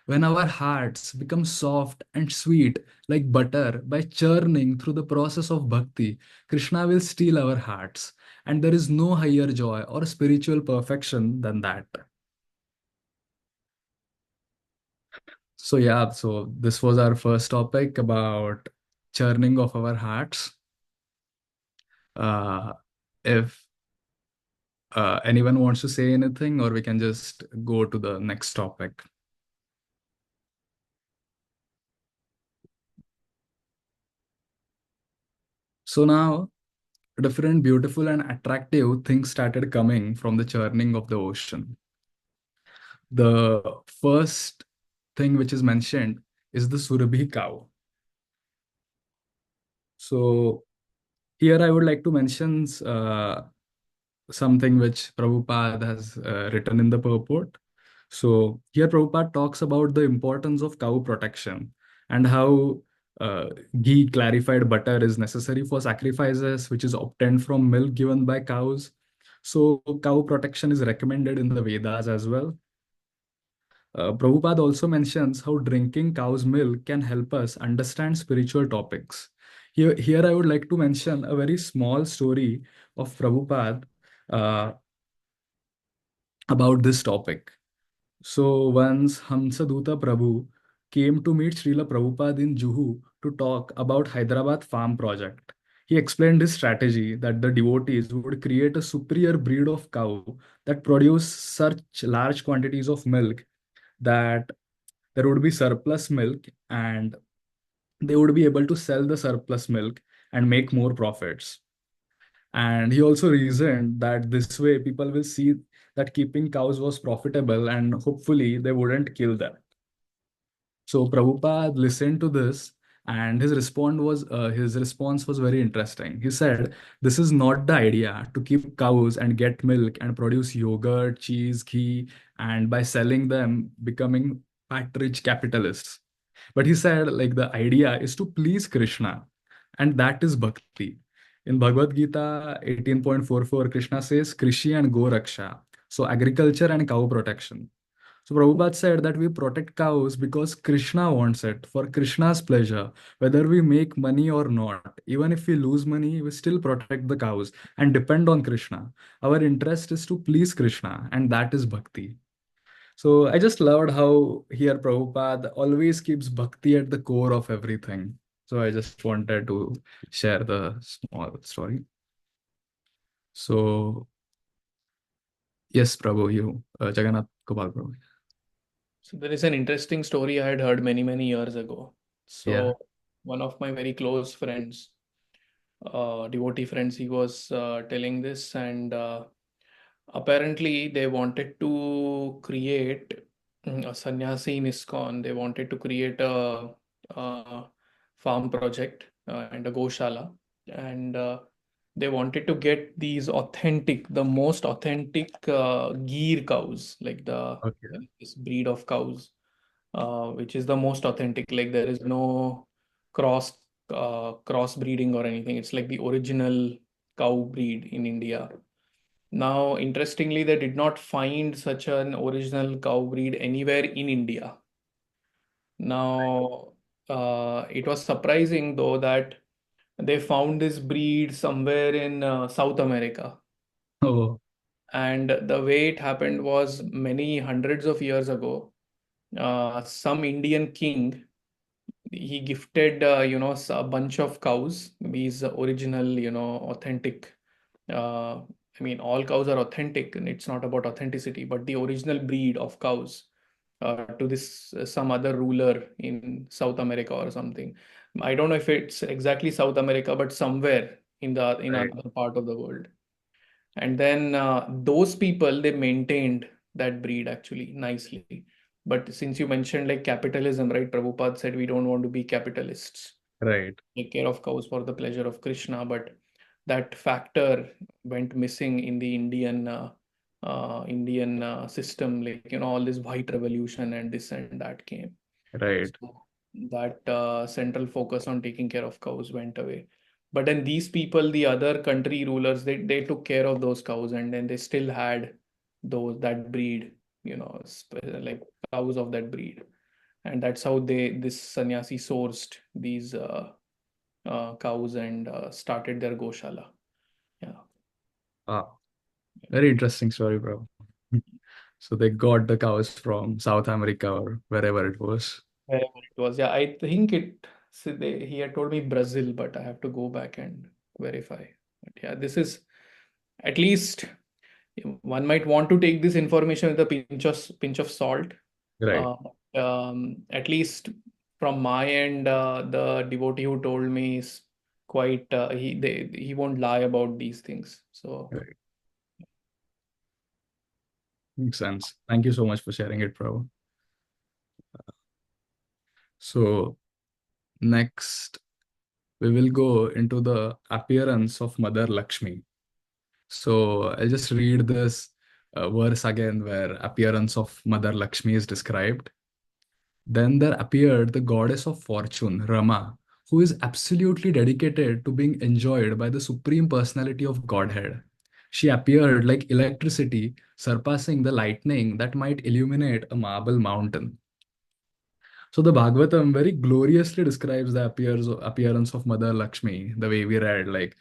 When our hearts become soft and sweet like butter by churning through the process of bhakti, Krishna will steal our hearts. And there is no higher joy or spiritual perfection than that. So, yeah, so this was our first topic about churning of our hearts. Uh, if anyone wants to say anything, or we can just go to the next topic? So now, different beautiful and attractive things started coming from the churning of the ocean. The first thing which is mentioned is the Surabhi cow. So here I would like to mention something which Prabhupada has written in the purport. So here Prabhupada talks about the importance of cow protection and how ghee clarified butter is necessary for sacrifices, which is obtained from milk given by cows. So cow protection is recommended in the Vedas as well. Prabhupada also mentions how drinking cow's milk can help us understand spiritual topics. Here I would like to mention a very small story of Prabhupada uh, about this topic. So once Hamsaduta Prabhu came to meet Srila Prabhupada in Juhu to talk about Hyderabad farm project. He explained his strategy that the devotees would create a superior breed of cow that produce such large quantities of milk that there would be surplus milk, and they would be able to sell the surplus milk and make more profits. And he also reasoned that this way people will see that keeping cows was profitable and hopefully they wouldn't kill them. So Prabhupada listened to this, and his response was very interesting. He said, "This is not the idea to keep cows and get milk and produce yogurt, cheese, ghee, and by selling them becoming fat-rich capitalists. But he said, like the idea is to please Krishna, and that is bhakti. In Bhagavad Gita 18.44, Krishna says, Krishi and Go Raksha. So agriculture and cow protection. So Prabhupada said that we protect cows because Krishna wants it, for Krishna's pleasure, whether we make money or not. Even if we lose money, we still protect the cows and depend on Krishna. Our interest is to please Krishna, and that is bhakti. So I just loved how here Prabhupada always keeps bhakti at the core of everything. So I just wanted to share the small story. So yes, Prabhu, Jagannath Gopal Prabhu. So there is an interesting story I had heard many, many years ago. So Yeah. one of my very close friends, devotee friends, he was telling this, and apparently they wanted to create a sannyasi in ISKCON. They wanted to create a farm project and a goshala, and they wanted to get these authentic, the most authentic Gir cows, like Okay. this breed of cows, which is the most authentic. Like there is no cross breeding or anything. It's like the original cow breed in India. Now, interestingly, they did not find such an original cow breed anywhere in India. Now, it was surprising though that they found this breed somewhere in South America. Oh, And the way it happened was many hundreds of years ago. Some Indian king, he gifted, a bunch of cows, these original, authentic. I mean, all cows are authentic, and it's not about authenticity, but the original breed of cows to this some other ruler in South America or something. I don't know if it's exactly South America, but somewhere in right, another part of the world. And then those people, they maintained that breed actually nicely. But since you mentioned like capitalism, right? Prabhupada said we don't want to be capitalists, right, take care of cows for the pleasure of Krishna, but that factor went missing in the Indian system. Like all this white revolution and this and that came. right, So that central focus on taking care of cows went away. But then these people, the other country rulers, they took care of those cows, and then they still had that breed, like cows of that breed, and that's how this sannyasi sourced these cows and started their goshala. Yeah. Wow. Very interesting story, bro. So they got the cows from South America or wherever it was. Wherever it was. Yeah, I think he had told me Brazil, but I have to go back and verify. But yeah, this is at least one might want to take this information with a pinch of salt. Right. At least from my end, the devotee who told me is quite he won't lie about these things. So Right. Makes sense. Thank you so much for sharing it, Prabhu. So next, we will go into the appearance of Mother Lakshmi. So I'll just read this verse again where appearance of Mother Lakshmi is described. Then there appeared the goddess of fortune, Rama, who is absolutely dedicated to being enjoyed by the Supreme Personality of Godhead. She appeared like electricity, surpassing the lightning that might illuminate a marble mountain. So the Bhagavatam very gloriously describes the appearance of Mother Lakshmi, the way we read, like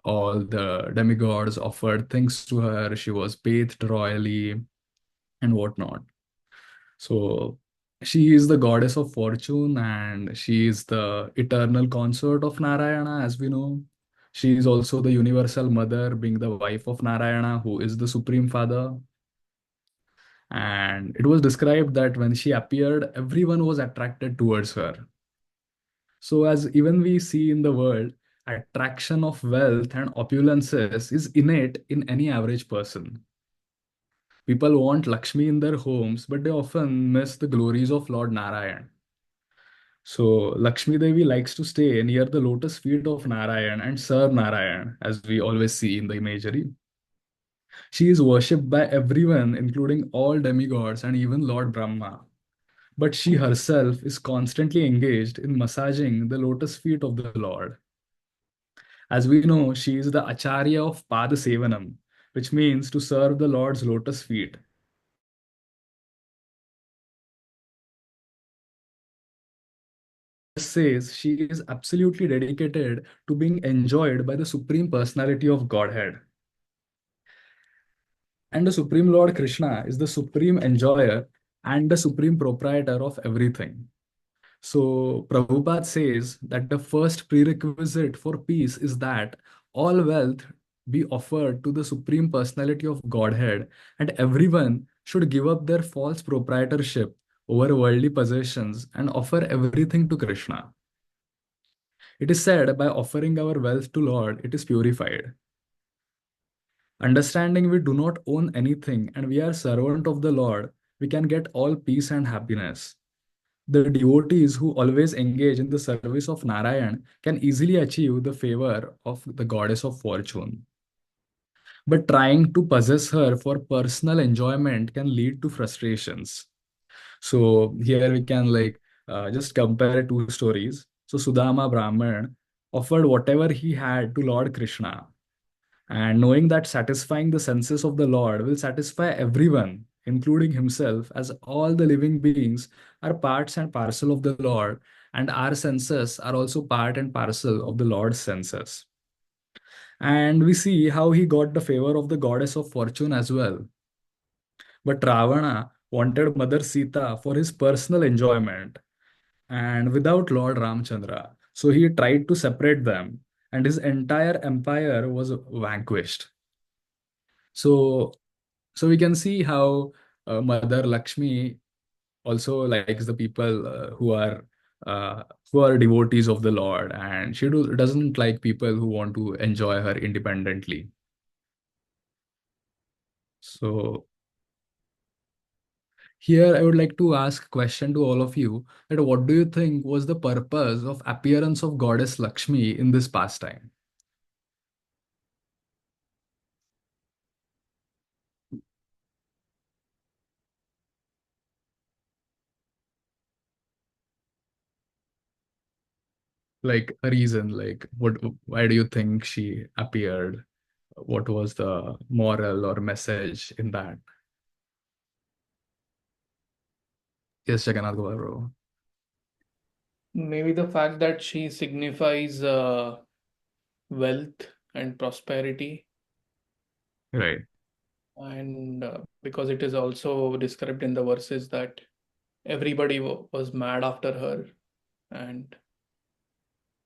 all the demigods offered things to her, she was bathed royally and whatnot. So she is the goddess of fortune and she is the eternal consort of Narayana, as we know. She is also the universal mother, being the wife of Narayana, who is the supreme father. And it was described that when she appeared, everyone was attracted towards her. So, as even we see in the world, attraction of wealth and opulences is innate in any average person. People want Lakshmi in their homes, but they often miss the glories of Lord Narayan. So, Lakshmi Devi likes to stay near the lotus feet of Narayan and serve Narayan, as we always see in the imagery. She is worshipped by everyone, including all demigods and even Lord Brahma. But she herself is constantly engaged in massaging the lotus feet of the Lord. As we know, she is the Acharya of Pada Sevanam, which means to serve the Lord's lotus feet. Says she is absolutely dedicated to being enjoyed by the Supreme Personality of Godhead. And the Supreme Lord Krishna is the supreme enjoyer and the supreme proprietor of everything. So Prabhupada says that the first prerequisite for peace is that all wealth be offered to the Supreme Personality of Godhead, and everyone should give up their false proprietorship over worldly possessions and offer everything to Krishna. It is said by offering our wealth to Lord, it is purified. Understanding we do not own anything and we are servant of the Lord, we can get all peace and happiness. The devotees who always engage in the service of Narayan can easily achieve the favor of the goddess of fortune. But trying to possess her for personal enjoyment can lead to frustrations. So here we can just compare two stories. So Sudama Brahman offered whatever he had to Lord Krishna, and knowing that satisfying the senses of the Lord will satisfy everyone, including himself, as all the living beings are parts and parcel of the Lord, and our senses are also part and parcel of the Lord's senses. And we see how he got the favor of the goddess of fortune as well. But Ravana wanted Mother Sita for his personal enjoyment and without Lord Ramchandra. So he tried to separate them, and his entire empire was vanquished. So we can see how Mother Lakshmi also likes the people uh, who are devotees of the Lord, and she doesn't like people who want to enjoy her independently. So here I would like to ask a question to all of you, that what do you think was the purpose of appearance of Goddess Lakshmi in this pastime? Like a reason, like why do you think she appeared? What was the moral or message in that? Yes, Jagannath Gaurav. maybe the fact that she signifies wealth and prosperity, Right. and because it is also described in the verses that everybody was mad after her, and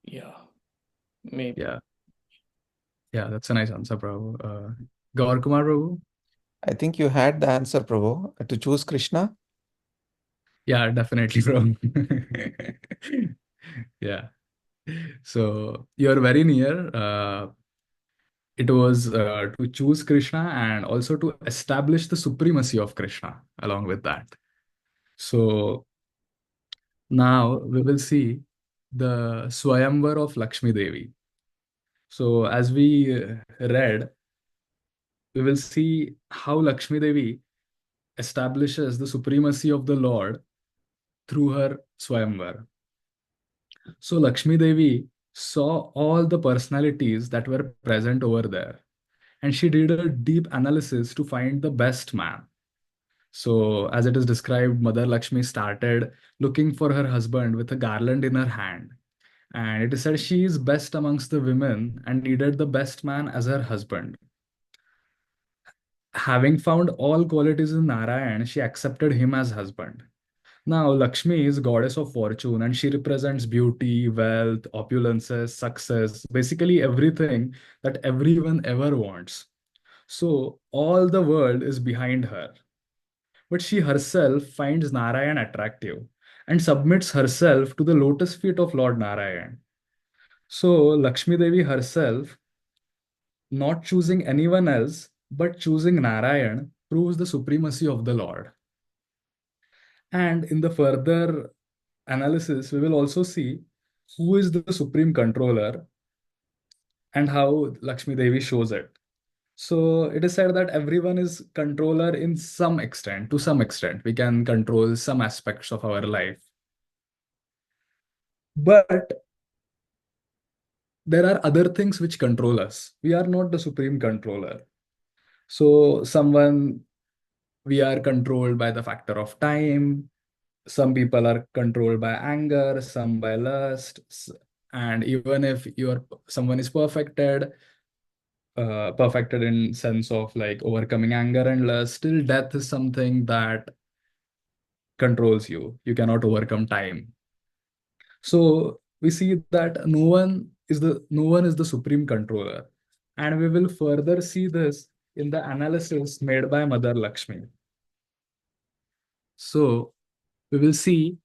yeah, maybe. Yeah. Yeah, that's a nice answer, Prabhu. Gaur Kumar Prabhu? I think you had the answer, Prabhu, to choose Krishna. Yeah, definitely, bro. Yeah. So you're very near. It was to choose Krishna and also to establish the supremacy of Krishna along with that. So now we will see the Swayamvar of Lakshmi Devi. So as we read, we will see how Lakshmi Devi establishes the supremacy of the Lord through her Swayamvar. So Lakshmi Devi saw all the personalities that were present over there, and she did a deep analysis to find the best man. So, as it is described, Mother Lakshmi started looking for her husband with a garland in her hand. And it is said she is best amongst the women and needed the best man as her husband. Having found all qualities in Narayan, she accepted him as husband. Now, Lakshmi is goddess of fortune and she represents beauty, wealth, opulences, success, basically everything that everyone ever wants. So, all the world is behind her. But she herself finds Narayan attractive and submits herself to the lotus feet of Lord Narayan. So, Lakshmi Devi herself, not choosing anyone else, but choosing Narayan, proves the supremacy of the Lord. And in the further analysis, we will also see who is the supreme controller and how Lakshmi Devi shows it. So it is said that everyone is controller in some extent. To some extent, we can control some aspects of our life. But there are other things which control us. We are not the supreme controller. So we are controlled by the factor of time. Some people are controlled by anger, some by lust. And even if someone is perfected in sense of like overcoming anger and lust, still death is something that controls you. You cannot overcome time. So we see that no one is the supreme controller. And we will further see this in the analysis made by Mother Lakshmi. So we will see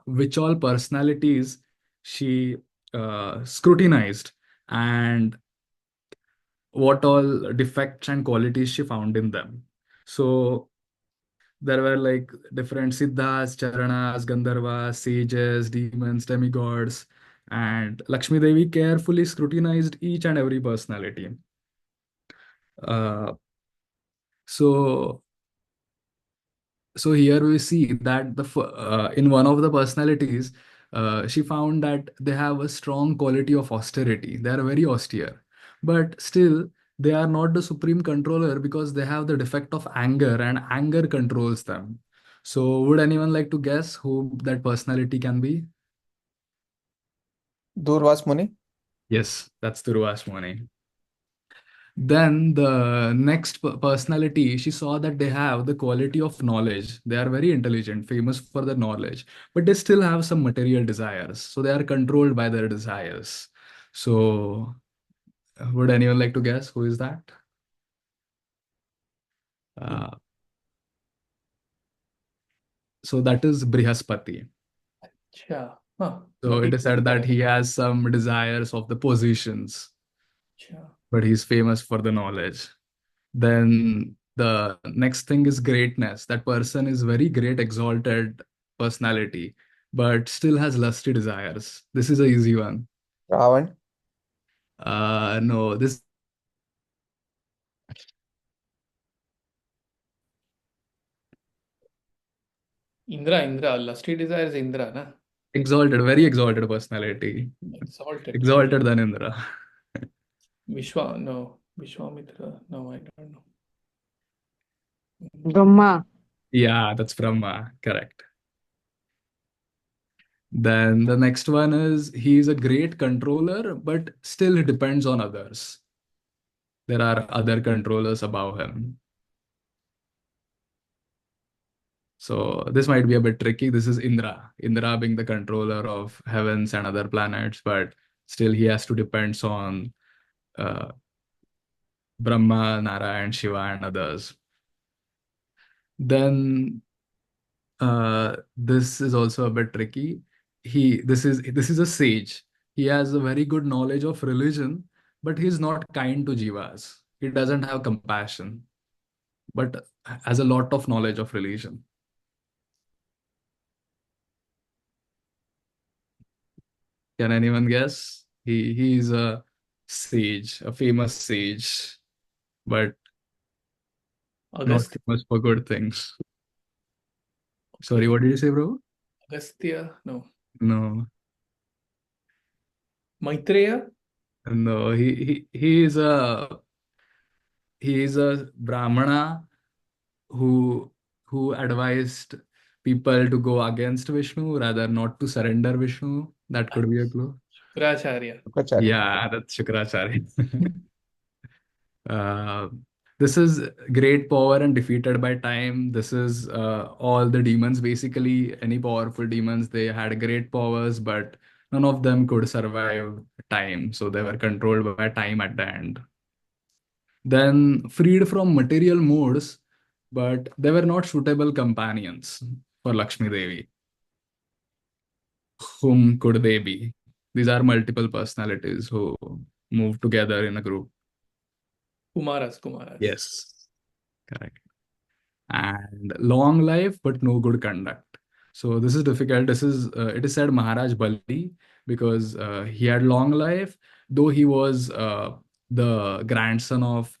which all personalities she scrutinized and what all defects and qualities she found in them. So there were like different siddhas, charanas, gandharvas, sages, demons, demigods, and Lakshmi Devi carefully scrutinized each and every personality. Uh, so so here we see that in one of the personalities, she found that they have a strong quality of austerity. They are very austere, but still they are not the supreme controller because they have the defect of anger, and anger controls them. So would anyone like to guess who that personality can be? Durvas Muni. Yes, that's Durvasmuni. Then the next personality, she saw that they have the quality of knowledge. They are very intelligent, famous for their knowledge, but they still have some material desires. So they are controlled by their desires. So would anyone like to guess who is that? Uh, so that is Brihaspati. Acha. Huh. So it is said that Mati- he has some desires of the positions, Acha. but he's famous for the knowledge. Then the next thing is greatness. That person is very great, exalted personality, but still has lusty desires. This is a easy one. Ravan. No, this Indra. Lusty desire is Indra, na? exalted, very exalted personality. Exalted. Exalted than Indra. No. Vishwamitra. No, I don't know. Brahma. Yeah, that's Brahma. Correct. Then the next one is he's a great controller, but still he depends on others. There are other controllers above him. So this might be a bit tricky. This is Indra. Indra being the controller of heavens and other planets, but still he has to depend on uh, Brahma, Nara, and Shiva and others. Then this is also a bit tricky. This is a sage. He has a very good knowledge of religion, but he's not kind to jivas. He doesn't have compassion, but has a lot of knowledge of religion. Can anyone guess? He's a sage, a famous sage, but not Agast famous for good things. Sorry, what did you say, bro? Agastya? No. No, Maitreya? no. He is a brahmana who advised people to go against Vishnu rather not to surrender Vishnu. That could be a clue. Shukracharya. Shukracharya. Yeah, that's Shukracharya. Uh, this is great power and defeated by time. This is all the demons, basically, any powerful demons, they had great powers, but none of them could survive time. So they were controlled by time at the end. Then freed from material modes, but they were not suitable companions for Lakshmi Devi. Whom could they be? These are multiple personalities who move together in a group. Kumaras. Yes, correct. And long life but no good conduct. So this is difficult. It is said Maharaj Bali because he had long life, though he was the uh, grandson of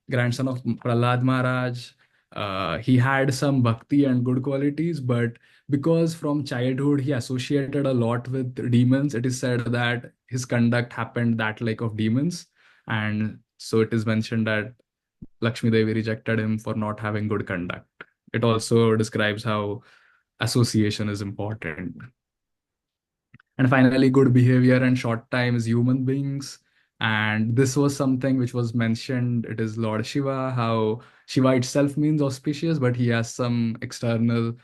Prahlad Maharaj. He had some bhakti and good qualities, but because from childhood he associated a lot with demons, it is said that his conduct happened that like of demons, and so it is mentioned that Lakshmi Devi rejected him for not having good conduct. It also describes how association is important. And finally, good behavior and short time is human beings. And this was something which was mentioned. It is Lord Shiva, how Shiva itself means auspicious, but he has some external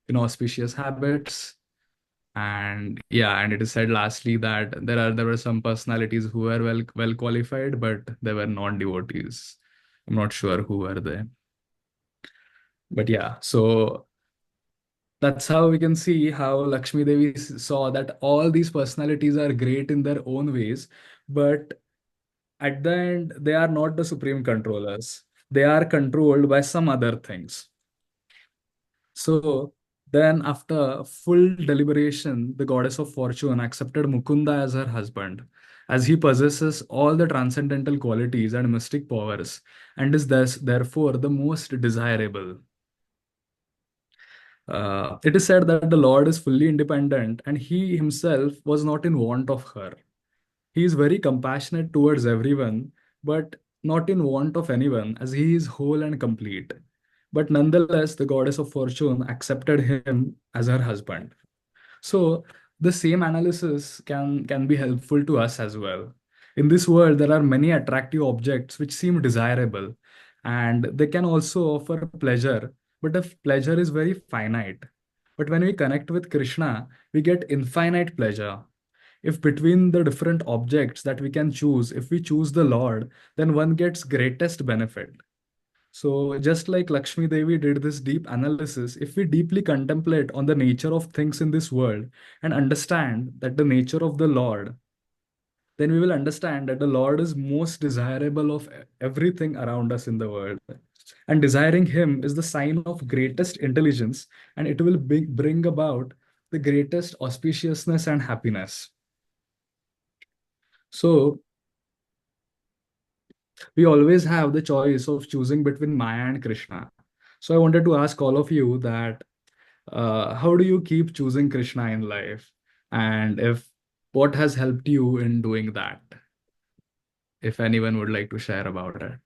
inauspicious habits. And yeah, and it is said lastly that there were some personalities who were well qualified, but they were non-devotees. I'm not sure who were they. But yeah, so that's how we can see how Lakshmi Devi saw that all these personalities are great in their own ways, but at the end, they are not the supreme controllers. They are controlled by some other things. So then, after full deliberation, the goddess of fortune accepted Mukunda as her husband, as he possesses all the transcendental qualities and mystic powers, and is thus, therefore, the most desirable. It is said that the Lord is fully independent and he himself was not in want of her. He is very compassionate towards everyone, but not in want of anyone, as he is whole and complete. But nonetheless, the goddess of fortune accepted him as her husband. So the same analysis can be helpful to us as well. In this world, there are many attractive objects which seem desirable, and they can also offer pleasure, but if pleasure is very finite. But when we connect with Krishna, we get infinite pleasure. If between the different objects that we can choose, if we choose the Lord, then one gets greatest benefit. So, just like Lakshmi Devi did this deep analysis, if we deeply contemplate on the nature of things in this world and understand that the nature of the Lord, then we will understand that the Lord is most desirable of everything around us in the world. And desiring Him is the sign of greatest intelligence, and it will bring about the greatest auspiciousness and happiness. So, we always have the choice of choosing between Maya and Krishna. So, I wanted to ask all of you that how do you keep choosing Krishna in life? And if what has helped you in doing that? If anyone would like to share about it.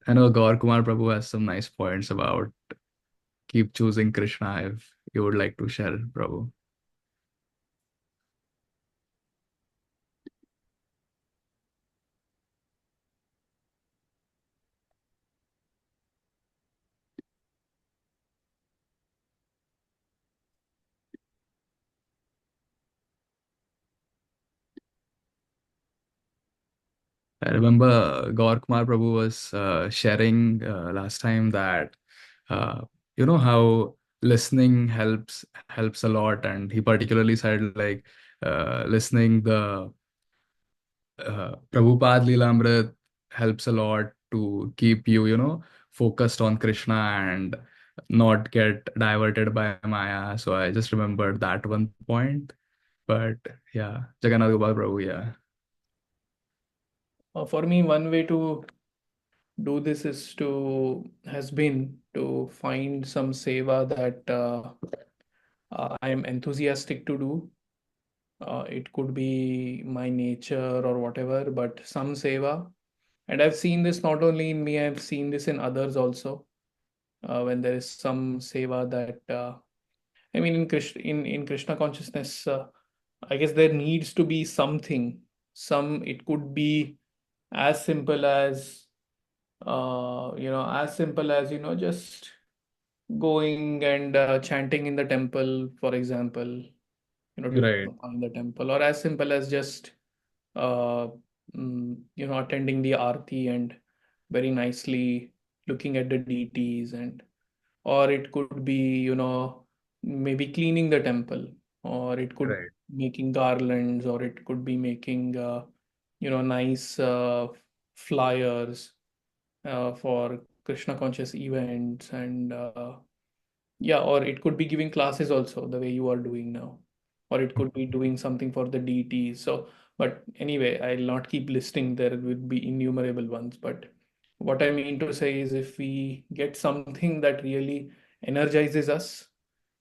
I know Gaur Kumar Prabhu has some nice points about keep choosing Krishna if you would like to share, Prabhu. remember Gaur Kumar Prabhu was sharing last time that uh, you know how listening helps a lot, and he particularly said like listening the Prabhupada Lilamrit helps a lot to keep you, focused on Krishna and not get diverted by Maya. So I just remembered that one point. But yeah, Jagannath Gopal Prabhu, yeah. For me, one way to do this has been to find some seva that I am enthusiastic to do. It could be my nature or whatever, but some seva. And I've seen this not only in me, I've seen this in others also. When there is some seva that I mean, in Krishna consciousness, I guess there needs to be something. It could be as simple as just going and chanting in the temple, for example, doing Right, something in the temple, or as simple as just uh, attending the arti and very nicely looking at the deities, and or it could be maybe cleaning the temple, or it could right, making garlands, or it could be making nice flyers for Krishna conscious events, and yeah, or it could be giving classes also the way you are doing now, or it could be doing something for the deities. So, but anyway, I'll not keep listing. There would be innumerable ones. But what I mean to say is, if we get something that really energizes us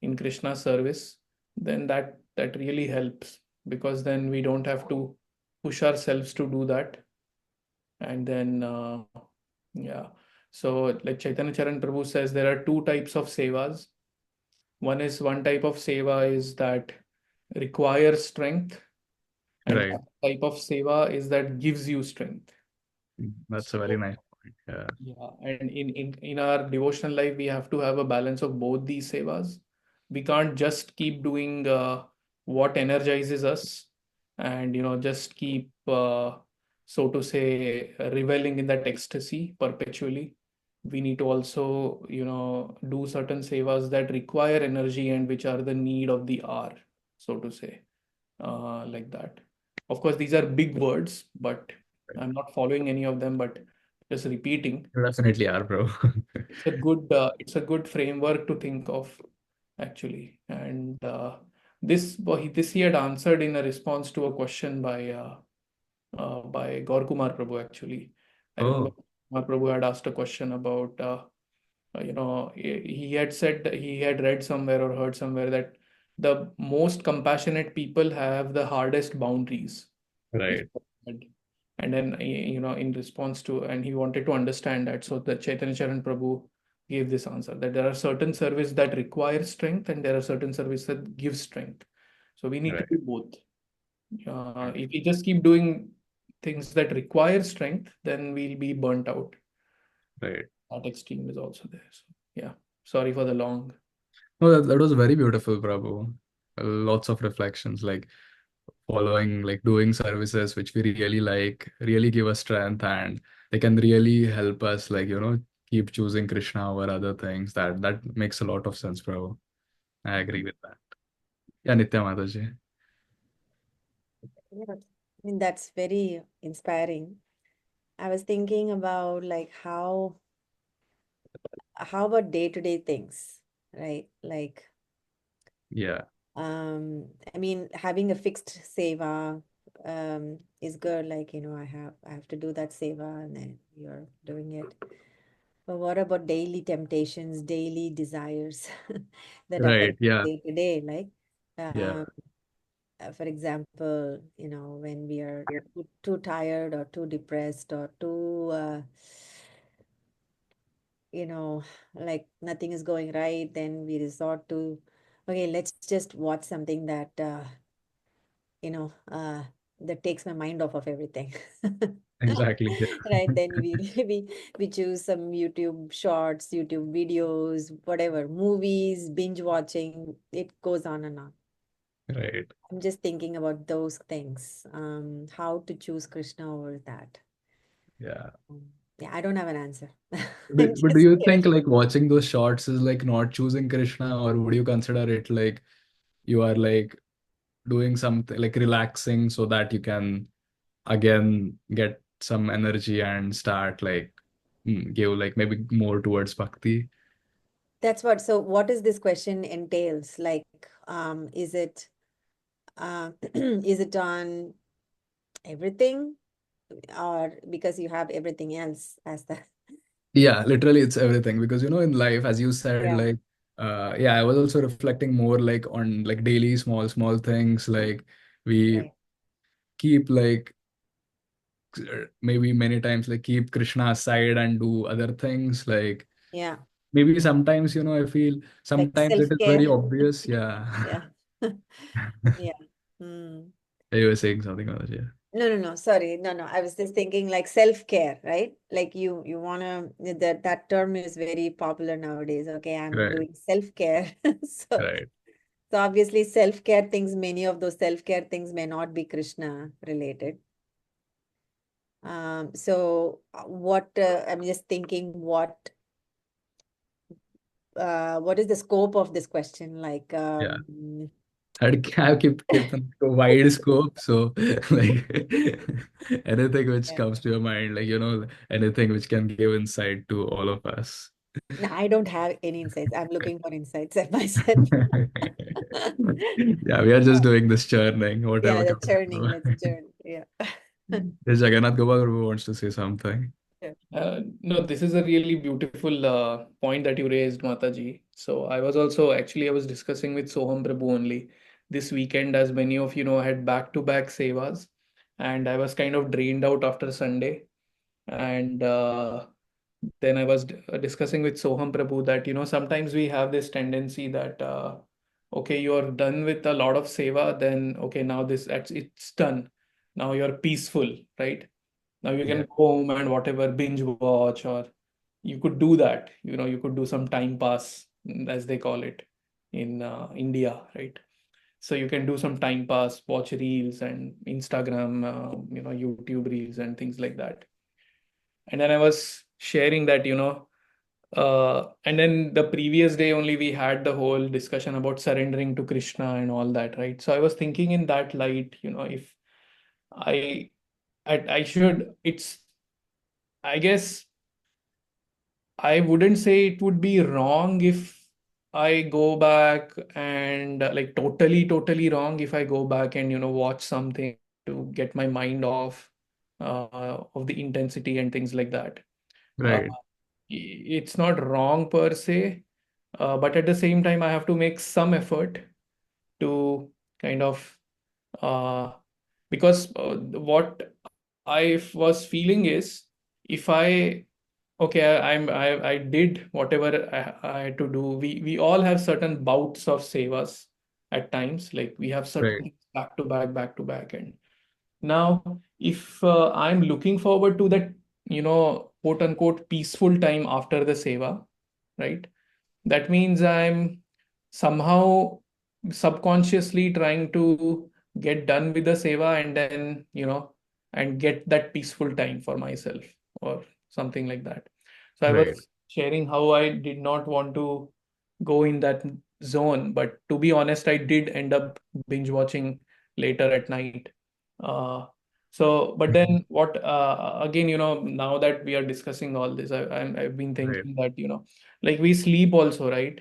in Krishna service, then that really helps, because then we don't have to push ourselves to do that. And then yeah, so like Chaitanya Charan Prabhu says, there are two types of sevas. One type of seva is that requires strength, and right. one type of seva is that gives you strength. That's a very So nice point. Yeah, yeah, and in our devotional life, we have to have a balance of both these sevas. We can't just keep doing what energizes us, and just keep so to say reveling in that ecstasy perpetually. We need to also do certain sevas that require energy and which are the need of the hour, so to say, like that. Of course, these are big words, but right. I'm not following any of them, but just repeating. You definitely are, bro. It's a good framework to think of, actually. And this he had answered in a response to a question by Gaur Kumar Prabhu, actually. I remember Oh, Kumar Prabhu had asked a question about he had said that he had read somewhere or heard somewhere that the most compassionate people have the hardest boundaries. Is right, what he said. And then in response to, and he wanted to understand that, so the Chaitanya Charan Prabhu gave this answer, that there are certain service that require strength and there are certain service that give strength. So we need to right, do both. If we just keep doing things that require strength, then we'll be burnt out. right. That extreme is also there. So yeah, sorry for the long. No, that was very beautiful, Prabhu. Lots of reflections, like following, like doing services which we really like, really give us strength, and they can really help us, like, keep choosing Krishna over other things. That makes a lot of sense, Prabhu. I agree with that. Yeah, Nitya Mataji. Yeah, I mean, that's very inspiring. I was thinking about like how about day-to-day things, right? Like, Yeah, I mean, having a fixed seva is good. Like, I have to do that seva and then you're doing it. But what about daily temptations, daily desires that right. affect Yeah, day to day? Like, yeah, for example, when we are too tired or too depressed or too, like nothing is going right, then we resort to, okay, let's just watch something that, you know, uh, that takes my mind off of everything. exactly. Yeah, Right, then we choose some YouTube shorts, YouTube videos, whatever, movies, binge watching, it goes on and on. right. I'm just thinking about those things, how to choose Krishna over that. Yeah. Yeah, I don't have an answer. But, I'm but do just you scared. think like watching those shots is like not choosing Krishna, or would you consider it like you are like doing something like relaxing so that you can again get some energy and start like give like maybe more towards bhakti? That's what. So, what is this question entails? Like, is it on everything, or because you have everything else as the Yeah, literally it's everything because in life, as you said, yeah, like yeah, I was also reflecting more like on like daily small things, like we right? keep like maybe many times like keep Krishna aside and do other things, like Yeah, maybe sometimes I feel like sometimes it is self-care. very obvious. Yeah. Yeah. Yeah. Hmm. You were saying something else. Yeah. No, no, no. Sorry. No, no. I was just thinking like self-care, right? Like you wanna that term is very popular nowadays. Okay, I'm Right. doing self-care. So Right. so obviously self-care things, many of those self-care things may not be Krishna related. So what I'm just thinking what is the scope of this question? Like Yeah. I keep a wide scope, so like anything which yeah. comes to your mind, like anything which can give insight to all of us. No, I don't have any insights. I'm looking for insights at myself. Yeah, we are just doing this churning, Yeah, whatever the comes churning. through. Let's churn. Yeah. There's Jagannath Gopal who wants to say something. No, this is a really beautiful point that you raised, Mataji. So I was discussing with Soham Prabhu only this weekend, as many of you know, I had back-to-back sevas, and I was kind of drained out after Sunday. And then I was discussing with Soham Prabhu that sometimes we have this tendency that okay, you're done with a lot of seva, then okay, now it's done. Now you're peaceful, right? Now you can Yeah. go home and whatever binge watch, or you could do that. You could do some time pass, as they call it in India, right? So you can do some time pass, watch reels and Instagram, YouTube reels and things like that. And then I was sharing that, and then the previous day only we had the whole discussion about surrendering to Krishna and all that, right? So I was thinking in that light, if I I should, I guess I wouldn't say it would be wrong if I go back and like totally wrong if I go back and watch something to get my mind off of the intensity and things like that. Uh, Right. it's not wrong per se, but at the same time I have to make some effort to kind of uh, because what I was feeling is if okay, I did whatever I had to do. We all have certain bouts of sevas at times. Like we have Right. certain back to back. And now, if I'm looking forward to that, quote unquote peaceful time after the seva, right? That means I'm somehow subconsciously trying to get done with the seva and then, and get that peaceful time for myself or something like that. So I Right. was sharing how I did not want to go in that zone, but to be honest, I did end up binge watching later at night. Uh, but then what, again, now that we are discussing all this, I've been Right. thinking that, like we sleep also, right?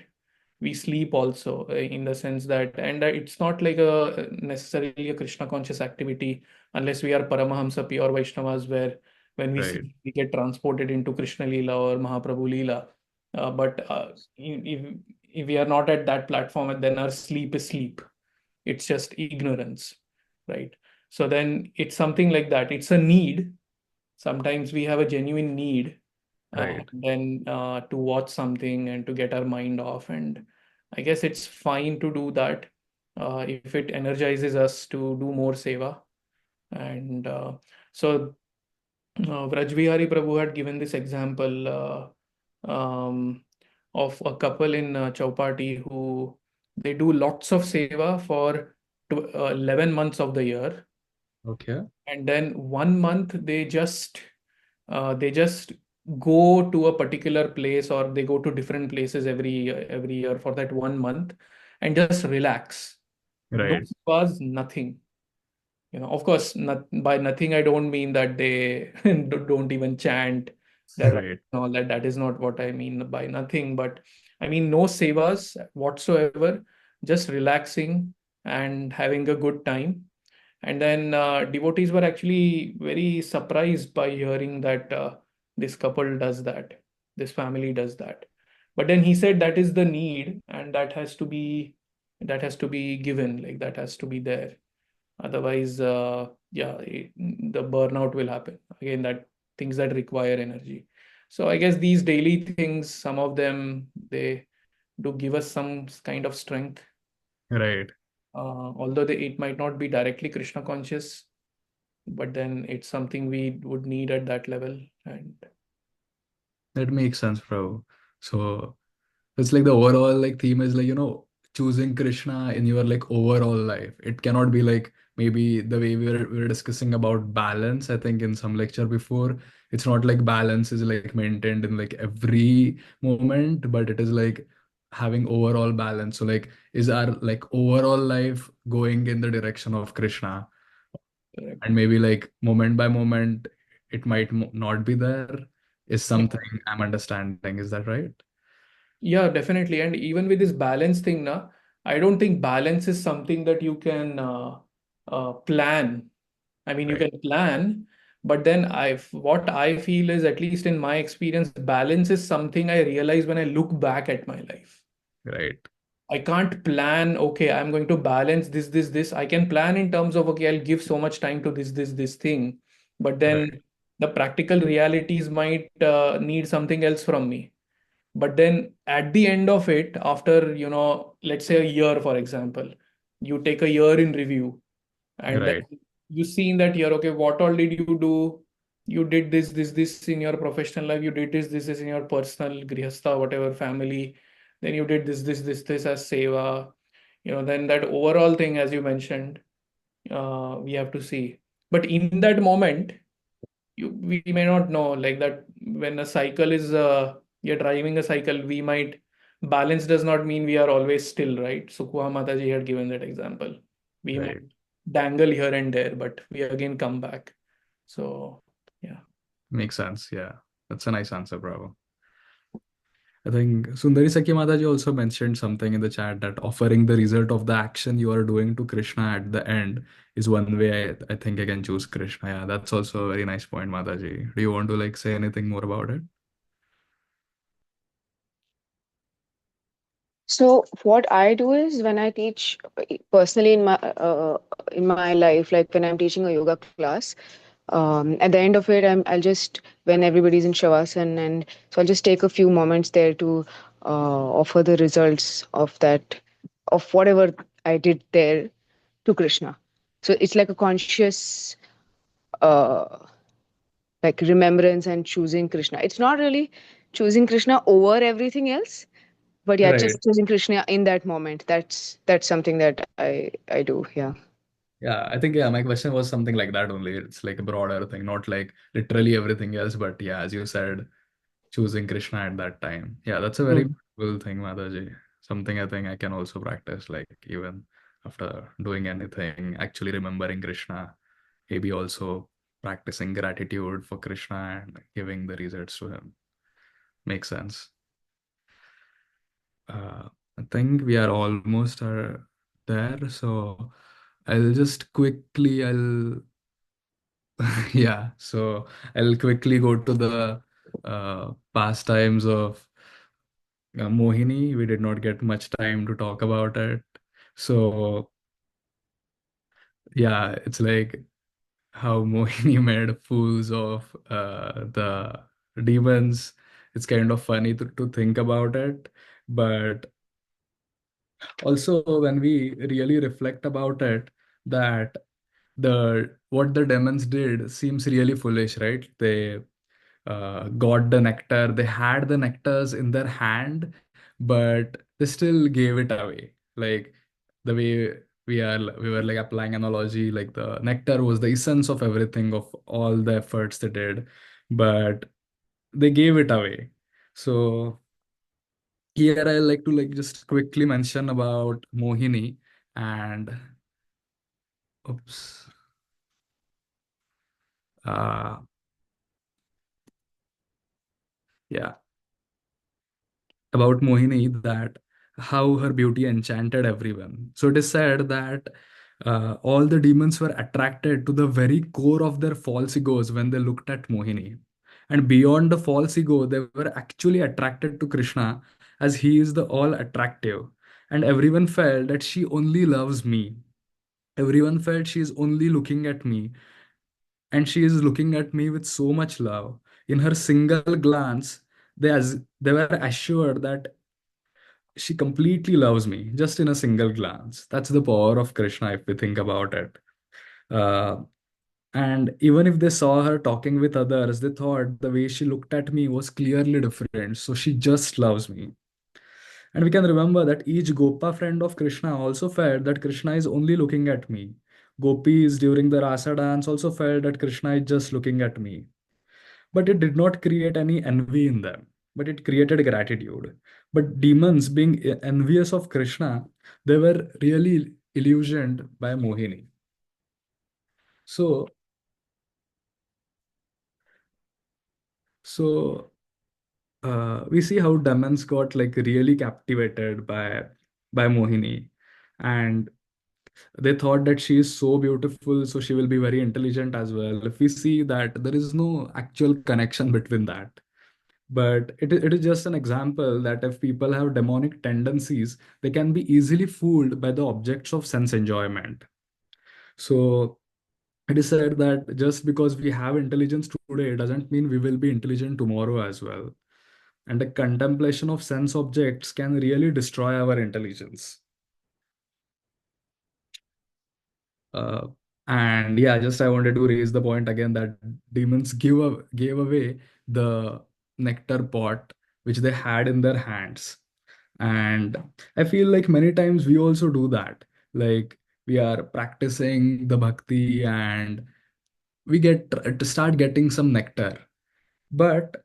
We sleep also in the sense that, and it's not like a necessarily a Krishna conscious activity unless we are Paramahamsa pure Vaishnavas, where when we Right. sleep, we get transported into Krishna Leela or Mahaprabhu Leela. But if we are not at that platform, then our sleep is sleep. It's just ignorance, right? So then it's something like that. It's a need. Sometimes we have a genuine need Right. then to watch something and to get our mind off. And I guess it's fine to do that if it energizes us to do more seva. And so Vrajvihari Prabhu had given this example of a couple in Chowpatty who they do lots of seva for 11 months of the year. Okay. And then 1 month they just They just go to a particular place, or they go to different places every year for that 1 month and just relax. No Right. was nothing. Of course, by nothing, I don't mean that they don't even chant their rites Right. and all that. That is not what I mean by nothing. But I mean no sevas whatsoever, just relaxing and having a good time. And then devotees were actually very surprised by hearing that this couple does that, this family does that. But then he said that is the need, and that has to be given, like that has to be there. Otherwise, the burnout will happen. Again, that things that require energy. So I guess these daily things, some of them, they do give us some kind of strength. Right. Although it might not be directly Krishna conscious, but then it's something we would need at that level. And That makes sense, bro. So it's like the overall like theme is like, choosing Krishna in your like overall life. It cannot be like maybe the way we were discussing about balance, I think in some lecture before. It's not like balance is like maintained in like every moment, but it is like having overall balance. So like is our like overall life going in the direction of Krishna? correct. And maybe like moment by moment it might not be there, is something I'm understanding. Is that right? Yeah, definitely. And even with this balance thing, na, I don't think balance is something that you can plan. I mean, you Right. can plan, but then what I feel is, at least in my experience, balance is something I realize when I look back at my life. Right. I can't plan, okay, I'm going to balance this, this, this. I can plan in terms of, okay, I'll give so much time to this thing. But Right. then the practical realities might need something else from me. But then at the end of it, after, let's say a year, for example, you take a year in review, and then Right. you see in that year, okay, what all did you do? You did this in your professional life. You did this in your personal grihastha, whatever family. Then you did this as seva. Then that overall thing, as you mentioned, we have to see. But in that moment, we may not know, like that when a cycle is you're driving a cycle, we might balance does not mean we are always still, right? Sukha Mataji had given that example. We might Right. dangle here and there, but we again come back. So yeah. Makes sense. Yeah. That's a nice answer, bravo. I think Sundari Saki Mataji also mentioned something in the chat that offering the result of the action you are doing to Krishna at the end is one way I think I can choose Krishna. Yeah, that's also a very nice point, Mataji. Do you want to like say anything more about it? So what I do is when I teach personally in my life, like when I'm teaching a yoga class, at the end of it, I'll just when everybody's in shavasana, and so I'll just take a few moments there to offer the results of that, of whatever I did there to Krishna. So it's like a conscious uh, like remembrance and choosing Krishna. It's not really choosing Krishna over everything else, but yeah, Right. just choosing Krishna in that moment. That's something that I do. Yeah. Yeah, I think yeah, my question was something like that only. It's like a broader thing, not like literally everything else, but yeah, as you said, choosing Krishna at that time. Yeah, that's a very Mm. beautiful thing, Mataji. Something I think I can also practice, like even after doing anything, actually remembering Krishna, maybe also practicing gratitude for Krishna and giving the results to him. Makes sense. I think we are almost there, so I'll yeah, so I'll quickly go to the pastimes of Mohini. We did not get much time to talk about it. So, yeah, it's like how Mohini made fools of the demons. It's kind of funny to think about it. But also, when we really reflect about it, that the what the demons did seems really foolish, right? They got the nectar. They had the nectars in their hand, but they still gave it away. Like the way we were like applying analogy, like the nectar was the essence of everything, of all the efforts they did. but they gave it away. So here I like to just quickly mention about Mohini and oops. Uh, yeah, about Mohini, that how her beauty enchanted everyone. So it is said that all the demons were attracted to the very core of their false egos when they looked at Mohini. And beyond the false ego, they were actually attracted to Krishna, as he is the all attractive. And everyone felt that she only loves me. Everyone felt she is only looking at me, and she is looking at me with so much love. In her single glance, they were assured that she completely loves me just in a single glance. That's the power of Krishna if we think about it. Uh, and even if they saw her talking with others, they thought the way she looked at me was clearly different. So she just loves me. And we can remember that each Gopa friend of Krishna also felt that Krishna is only looking at me. Gopis during the Rasa dance also felt that Krishna is just looking at me. But it did not create any envy in them, but it created gratitude. But demons, being envious of Krishna, they were really illusioned by Mohini. So, we see how demons got really captivated by Mohini, and they thought that she is so beautiful, so she will be very intelligent as well. If we see that there is no actual connection between that, but it is just an example that if people have demonic tendencies, they can be easily fooled by the objects of sense enjoyment. So it is said that just because we have intelligence today doesn't mean we will be intelligent tomorrow as well. And the contemplation of sense objects can really destroy our intelligence. Uh, and yeah, just I wanted to raise the point again that demons gave away the nectar pot which they had in their hands. And I feel like many times we also do that. Like we are practicing the bhakti and we get to start getting some nectar. But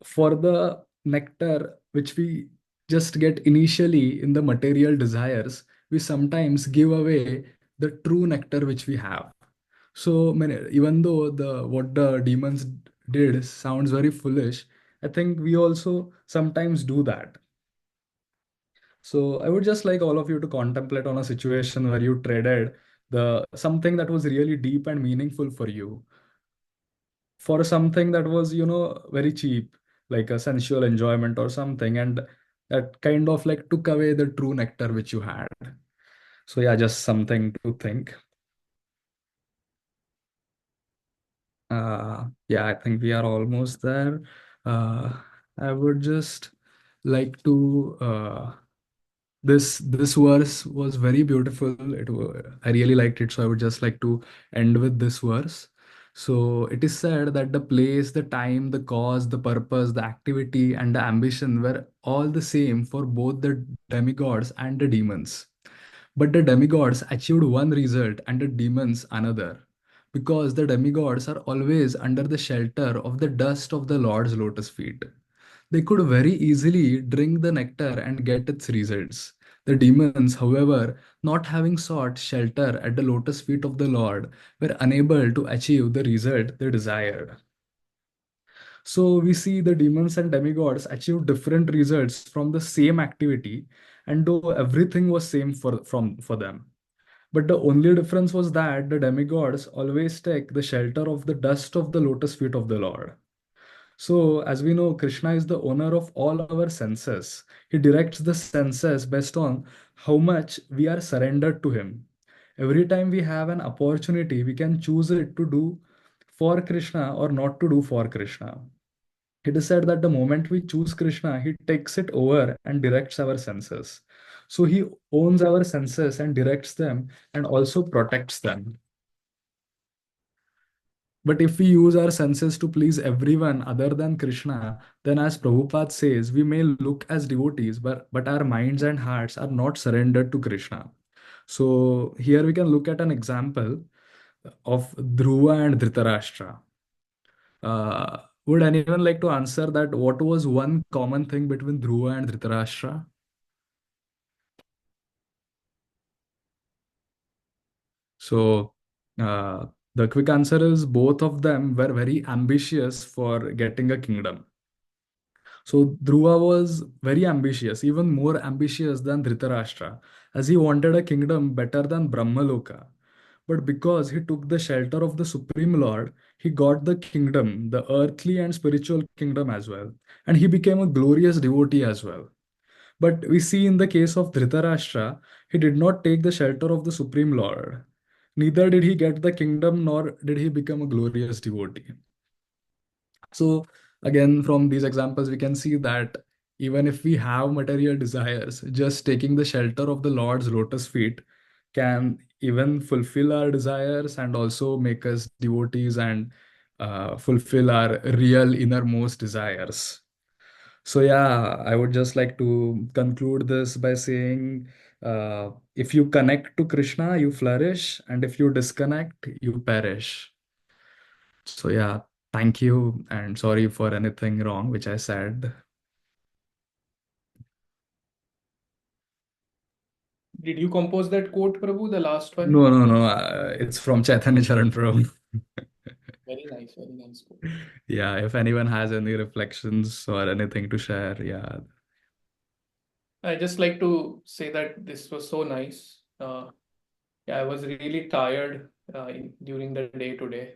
for the nectar which we just get initially in the material desires, we sometimes give away the true nectar which we have. So many, even though the what the demons did sounds very foolish, I think we also sometimes do that. So I would just like all of you to contemplate on a situation where you traded the something that was really deep and meaningful for you for something that was, very cheap, like a sensual enjoyment or something, and that kind of took away the true nectar which you had. So yeah, just something to think. Yeah, I think we are almost there. I would just like to this verse was very beautiful. I really liked it, so I would just like to end with this verse. So it is said that the place, the time, the cause, the purpose, the activity, and the ambition were all the same for both the demigods and the demons. But the demigods achieved one result and the demons another, because the demigods are always under the shelter of the dust of the Lord's lotus feet. They could very easily drink the nectar and get its results. The demons, however, not having sought shelter at the lotus feet of the Lord, were unable to achieve the result they desired. So we see the demons and demigods achieve different results from the same activity, and though everything was same for them. But the only difference was that the demigods always take the shelter of the dust of the lotus feet of the Lord. So, as we know, Krishna is the owner of all our senses. He directs the senses based on how much we are surrendered to Him. Every time we have an opportunity, we can choose it to do for Krishna or not to do for Krishna. It is said that the moment we choose Krishna, He takes it over and directs our senses. So He owns our senses and directs them and also protects them. But if we use our senses to please everyone other than Krishna, then as Prabhupada says, we may look as devotees, but our minds and hearts are not surrendered to Krishna. So here we can look at an example of Dhruva and Dhritarashtra. Would anyone like to answer that? What was one common thing between Dhruva and Dhritarashtra? So, the quick answer is both of them were very ambitious for getting a kingdom. So, Dhruva was very ambitious, even more ambitious than Dhritarashtra, as he wanted a kingdom better than Brahmaloka. But because he took the shelter of the Supreme Lord, he got the kingdom, the earthly and spiritual kingdom as well. And he became a glorious devotee as well. But we see in the case of Dhritarashtra, he did not take the shelter of the Supreme Lord. Neither did he get the kingdom, nor did he become a glorious devotee. So, again, from these examples, we can see that even if we have material desires, just taking the shelter of the Lord's lotus feet can even fulfill our desires and also make us devotees and fulfill our real innermost desires. So, yeah, I would just like to conclude this by saying if you connect to Krishna, you flourish, and if you disconnect, you perish. So, yeah, thank you, and sorry for anything wrong which I said. Did you compose that quote, Prabhu, the last one? No, it's from Chaitanya Charan Prabhu. Very nice quote. Yeah, if anyone has any reflections or anything to share, yeah. I just like to say that this was so nice. Yeah, I was really tired during the day today.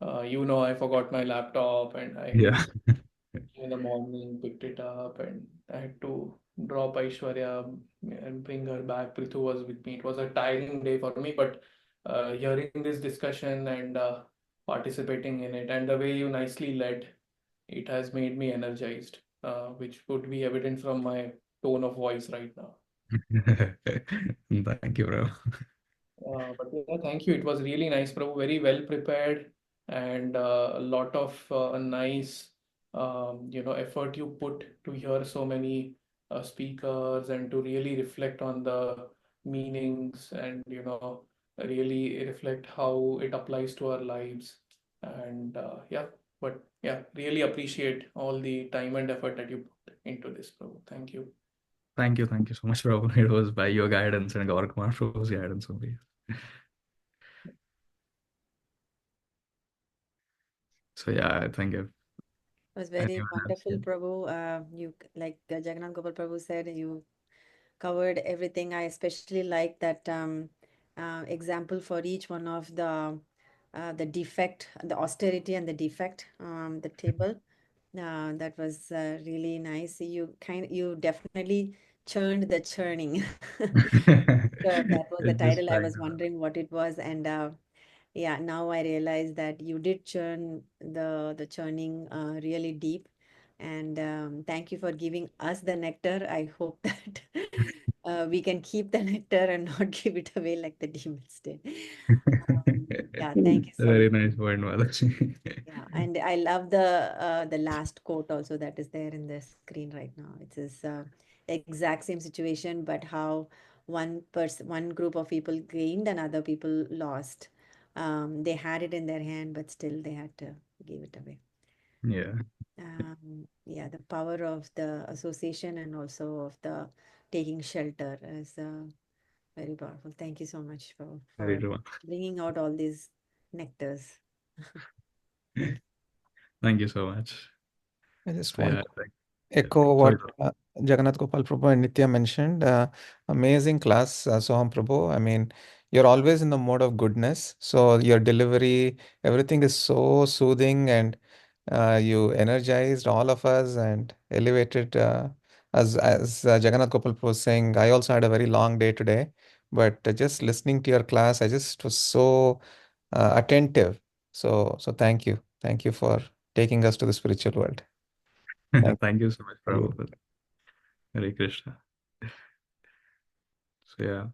I forgot my laptop and I Yeah. in the morning picked it up and I had to drop Aishwarya and bring her back. Prithu was with me. It was a tiring day for me, but hearing this discussion and participating in it and the way you nicely led, it has made me energized, which would be evident from my tone of voice right now. Thank you, bro. But yeah, thank you. It was really nice, Prabhu. Very well prepared and a lot of nice, effort you put to hear so many speakers and to really reflect on the meanings and, really reflect how it applies to our lives. And really appreciate all the time and effort that you put into this, Prabhu. Thank you. Thank you so much, bro. It was by your guidance and Gaurav Kumar Prabhu's guidance only. So yeah, I think if It was very anyone else, wonderful, yeah. Prabhu. You, like Jagannath Gopal Prabhu said, you covered everything. I especially like that example for each one of the defect, the austerity and the defect, the table. That was really nice. You definitely churned the churning. So that was the It's just title. I like was wondering what it was, and yeah, now I realize that you did churn the churning really deep. And thank you for giving us the nectar. I hope that we can keep the nectar and not give it away like the demons did. Yeah, thank you a so very much. nice point, Madashi. Yeah, and I love the last quote also that is there in the screen right now. It is exact same situation, but how one group of people gained and other people lost. They had it in their hand, but still they had to give it away. Yeah, Yeah, the power of the association and also of the taking shelter is very powerful. Thank you so much very for true. bringing out all these nectars. Thank you. Thank you so much. I just So want yeah, to echo sorry. what Jagannath Gopal Prabhu and Nitya mentioned. Amazing class, Soham Prabhu. I mean, you're always in the mode of goodness. So your delivery, everything is so soothing, and you energized all of us and elevated. As Jagannath Gopal was saying, I also had a very long day today, but just listening to your class, I just was so attentive. So thank you for taking us to the spiritual world. Thank Thank you so much, you. Prabhu. Hare Krishna. So yeah.